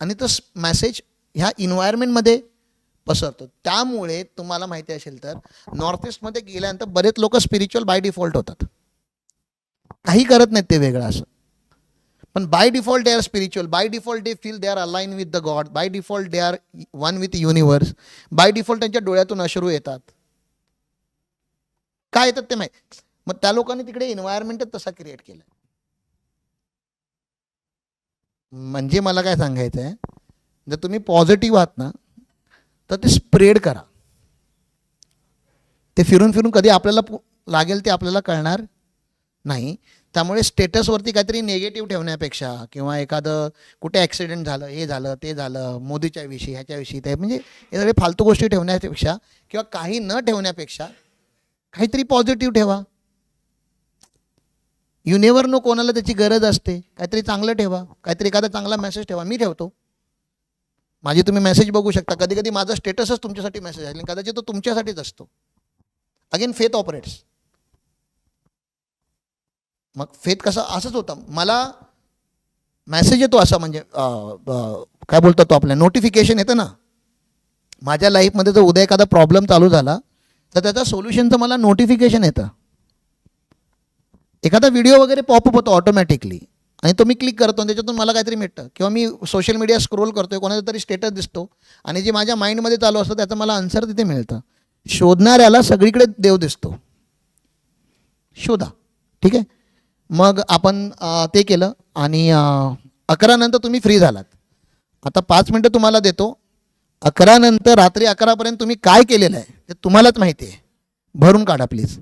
आणि तो मेसेज ह्या इन्व्हायरमेंटमध्ये पसरतो. त्यामुळे तुम्हाला माहिती असेल तर नॉर्थ ईस्टमध्ये गेल्यानंतर बरेच लोक स्पिरिच्युअल बाय डिफॉल्ट होतात. काही करत नाहीत ते वेगळं असं, पण by default they are spiritual. By default they feel they are align with the God. By default they are one with universe. By default त्यांच्या डोळ्यातून अश्रू येतात. काय येतात ते माहिती. मग त्या लोकांनी तिकडे एन्व्हायरमेंटच तसा क्रिएट केला. म्हणजे मला काय सांगायचं आहे, जर तुम्ही पॉझिटिव्ह आहात ना तर ते स्प्रेड करा. ते फिरून फिरून कधी आपल्याला लागेल ते आपल्याला कळणार नाही. त्यामुळे स्टेटसवरती काहीतरी निगेटिव्ह ठेवण्यापेक्षा, किंवा एखादं कुठे ॲक्सिडेंट झालं, हे झालं, ते झालं, मोदीच्या विषयी, ह्याच्याविषयी, ते म्हणजे हे सगळे फालतू गोष्टी ठेवण्यापेक्षा किंवा काही न ठेवण्यापेक्षा काहीतरी पॉझिटिव्ह ठेवा. यू नेवर नो, कोणाला त्याची गरज असते. काहीतरी चांगलं ठेवा, काहीतरी एखादा चांगला मेसेज ठेवा. मी ठेवतो माझी, तुम्ही मेसेज बघू शकता. कधी कधी माझा स्टेटसच तुमच्यासाठी मेसेज आहे, कदाचित तो तुमच्यासाठीच असतो. Again faith operates. मग फेथ कसं असंच होतं. मला मेसेज येतो असा, म्हणजे काय बोलतो तो, आपल्या नोटिफिकेशन येतं ना. माझ्या लाईफमध्ये जर उद्या एखादा प्रॉब्लेम चालू झाला तर त्याचा सोल्युशनचं मला नोटिफिकेशन येतं. एखादा व्हिडिओ वगैरे पॉपअप होतो ऑटोमॅटिकली आणि तो मी क्लिक करतो आणि त्याच्यातून मला काहीतरी मिळतं. किंवा मी सोशल मीडिया स्क्रोल करतोय, कोणाचा तरी स्टेटस दिसतो आणि जे माझ्या माइंडमध्ये चालू असतं त्याचं मला आन्सर तिथे मिळतं. शोधणाऱ्याला सगळीकडे देव दिसतो. शोधा, ठीक आहे. मग आपण ते केलं आणि 11 नंतर तुम्ही फ्री झालात. आता 5 मिनटं तुम्हाला देतो. 11 नंतर रात्री 11पर्यंत तुम्ही काय केलेलं आहे ते तुम्हालाच माहिती आहे. भरून काढा प्लीज.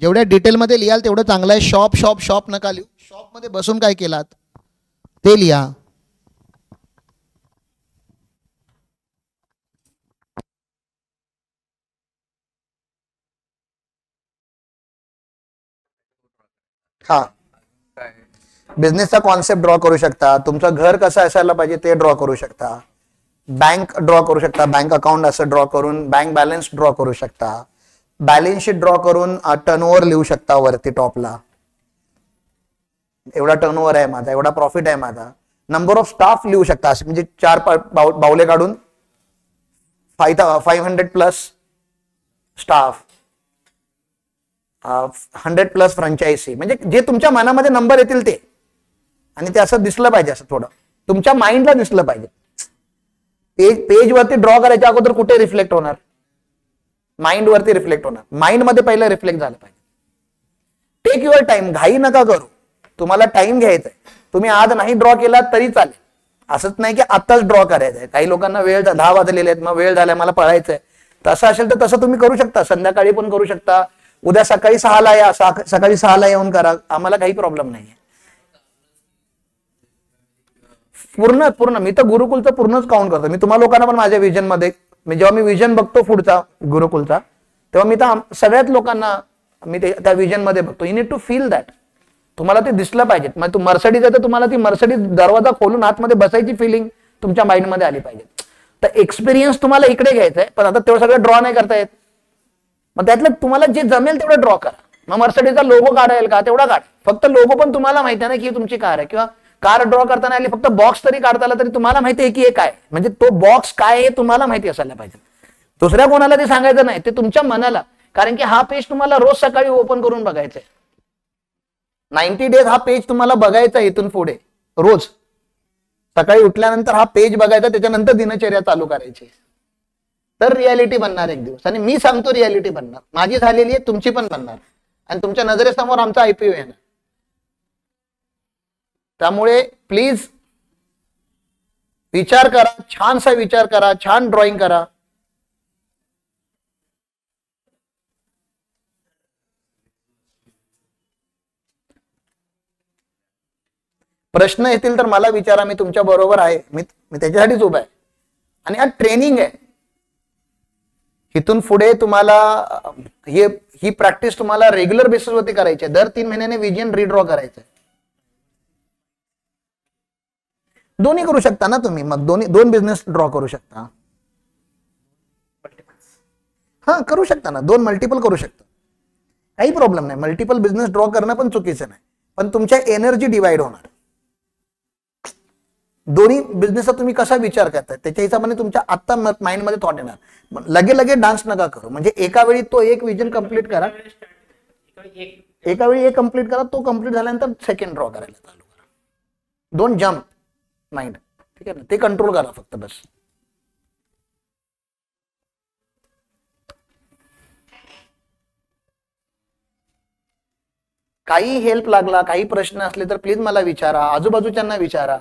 जेवढ्या डिटेलमध्ये लिहाल तेवढं चांगलं आहे. शॉप शॉप शॉप नका लिहू. शॉपमध्ये बसून काय केलात ते लिहा. हा, बिझनेसचा कॉन्सेप्ट ड्रॉ करू शकता, तुमचं घर कसं असायला पाहिजे ते ड्रॉ करू शकता, बँक ड्रॉ करू शकता, बँक अकाउंट असं ड्रॉ करून बँक बॅलन्स ड्रॉ करू शकता, बॅलन्स शीट ड्रॉ करून टर्नओव्हर लिहू शकता वरती टॉपला, एवढा टर्नओव्हर आहे माझा, एवढा प्रॉफिट आहे माझा. नंबर ऑफ स्टाफ लिहू शकता, म्हणजे 4 बाउले काढून 500 प्लस स्टाफ, 100 प्लस फ्रँचायझी, म्हणजे जे तुमच्या मनामध्ये नंबर येतील ते, आणि ते असं दिसलं पाहिजे, असं थोडं तुमच्या माइंडला दिसलं पाहिजे. पेज वरती ड्रॉ करायच्या अगोदर कुठे रिफ्लेक्ट होणार? माइंड वरती रिफ्लेक्ट होणार. माइंड मध्ये पहिलं रिफ्लेक्ट झालं पाहिजे. टेक युअर टाइम, घाई नका करू. तुम्हाला टाइम घ्यायचा आहे. तुम्ही आज नाही ड्रॉ केला तरी चालेल, असंच नाही की आताच ड्रॉ करायचं आहे. काही लोकांना वेळ 10 वाजलेले आहेत, मग वेळ झालाय मला पळायचंय, तसं असेल तर तसं तुम्ही करू शकता. संध्याकाळी पण करू शकता, उद्या सकाळी 6ला या, सकाळी 6ला येऊन करा, आम्हाला काही प्रॉब्लेम नाही. पूर्ण मी तर गुरुकुलचं पूर्णच काउंट करतो. मी तुम्हाला लोकांना पण माझ्या विजन मध्ये, जेव्हा मी विजन बघतो पुढचा गुरुकुलचा, तेव्हा मी तर सगळ्याच लोकांना मी त्या विजन मध्ये बघतो. You need to feel that. तुम्हाला ते दिसलं पाहिजे. मग तू मर्सडीज आहे तर तुम्हाला ती मर्सडीज दरवाजा खोलून आतमध्ये बसायची फिलिंग तुमच्या माइंडमध्ये आली पाहिजे. तर एक्सपिरियन्स तुम्हाला इकडे घ्यायचा आहे, पण आता तेवढं सगळं ड्रॉ नाही करता येत. मग त्यातलं तुम्हाला जे जमेल तेवढं ड्रॉ करा. मग मर्सडीजचा लोगो काढायला का तेवढा काढा. फक्त लोगो पण तुम्हाला माहिती आहे ना की तुमची कार आहे, किंवा कार ड्रॉ करताना आली, फक्त बॉक्स तरी काढता आला तरी तुम्हाला माहिती आहे की हे काय, म्हणजे तो बॉक्स काय आहे तुम्हाला माहिती असायला पाहिजे. दुसऱ्या कोणाला ते सांगायचं नाही, ते तुमच्या मनाला. कारण की हा पेज तुम्हाला रोज सकाळी ओपन करून बघायचा आहे. 90 डेज हा पेज तुम्हाला बघायचा इथून पुढे. रोज सकाळी उठल्यानंतर हा पेज बघायचा, त्याच्यानंतर दिनचर्या चालू करायची. तर रियालिटी बनणार एक दिवस. आणि मी सांगतो रियालिटी बनणार. माझी झालेली आहे, तुमची पण बनणार, आणि तुमच्या नजरेसमोर आमचा IPO येणार. त्यामुळे प्लीज विचार करा, छानसा विचार करा, छान ड्रॉइंग करा. प्रश्न येतील तर मला विचारा, मी तुमच्या बरोबर आहे. मी त्याच्यासाठीच उभा आहे. आणि हा ट्रेनिंग आहे. इथून पुढे तुम्हाला ही प्रॅक्टिस तुम्हाला रेग्युलर बेसिसवरती करायची आहे. दर 3 महिन्याने विजन रिड्रॉ करायचं आहे. दोन्ही करू शकता ना तुम्ही. मग दोन बिझनेस ड्रॉ करू शकता. हा, करू शकता ना. 2 मल्टिपल करू शकता, काही प्रॉब्लेम नाही. मल्टिपल बिझनेस ड्रॉ करणं पण चुकीचं नाही, पण तुमच्या एनर्जी डिवाइड होणार. दोन्ही बिझनेसचा तुम्ही कसा विचार करताय त्याच्या हिशोबाने तुमच्या आता माइंड मध्ये थॉट येणार. लगे डान्स नका करू. म्हणजे एका वेळी तो एक विजन कंप्लीट करा, एका वेळी एक कंप्लीट करा, तो कंप्लीट झाल्यानंतर सेकंड ड्रॉ करायला चालू करा. डोंट जम्प माइंड, ठीक आहे ना. ते कंट्रोल करा फक्त, बस. काही हेल्प लागला, काही प्रश्न असले तर प्लीज मला विचारा, आजूबाजूच्यांना विचारा.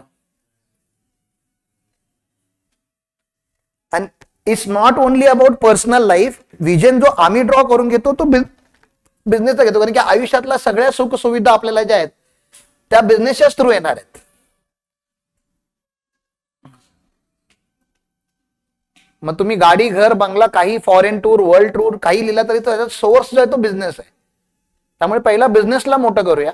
And it's not only about personal life. Vision जो आम्ही ड्रॉ करून घेतो तो बिझनेसचा घेतो, कारण की आयुष्यातल्या सगळ्या सुख सुविधा आपल्याला ज्या आहेत त्या बिझनेसच्याच थ्रू येणार आहेत. मग तुम्ही गाडी, घर, बंगला, काही फॉरेन टूर, वर्ल्ड टूर काही लिहिला तरी त्याचा सोर्स जो आहे तो बिझनेस आहे. त्यामुळे पहिला बिझनेसला मोठं करूया.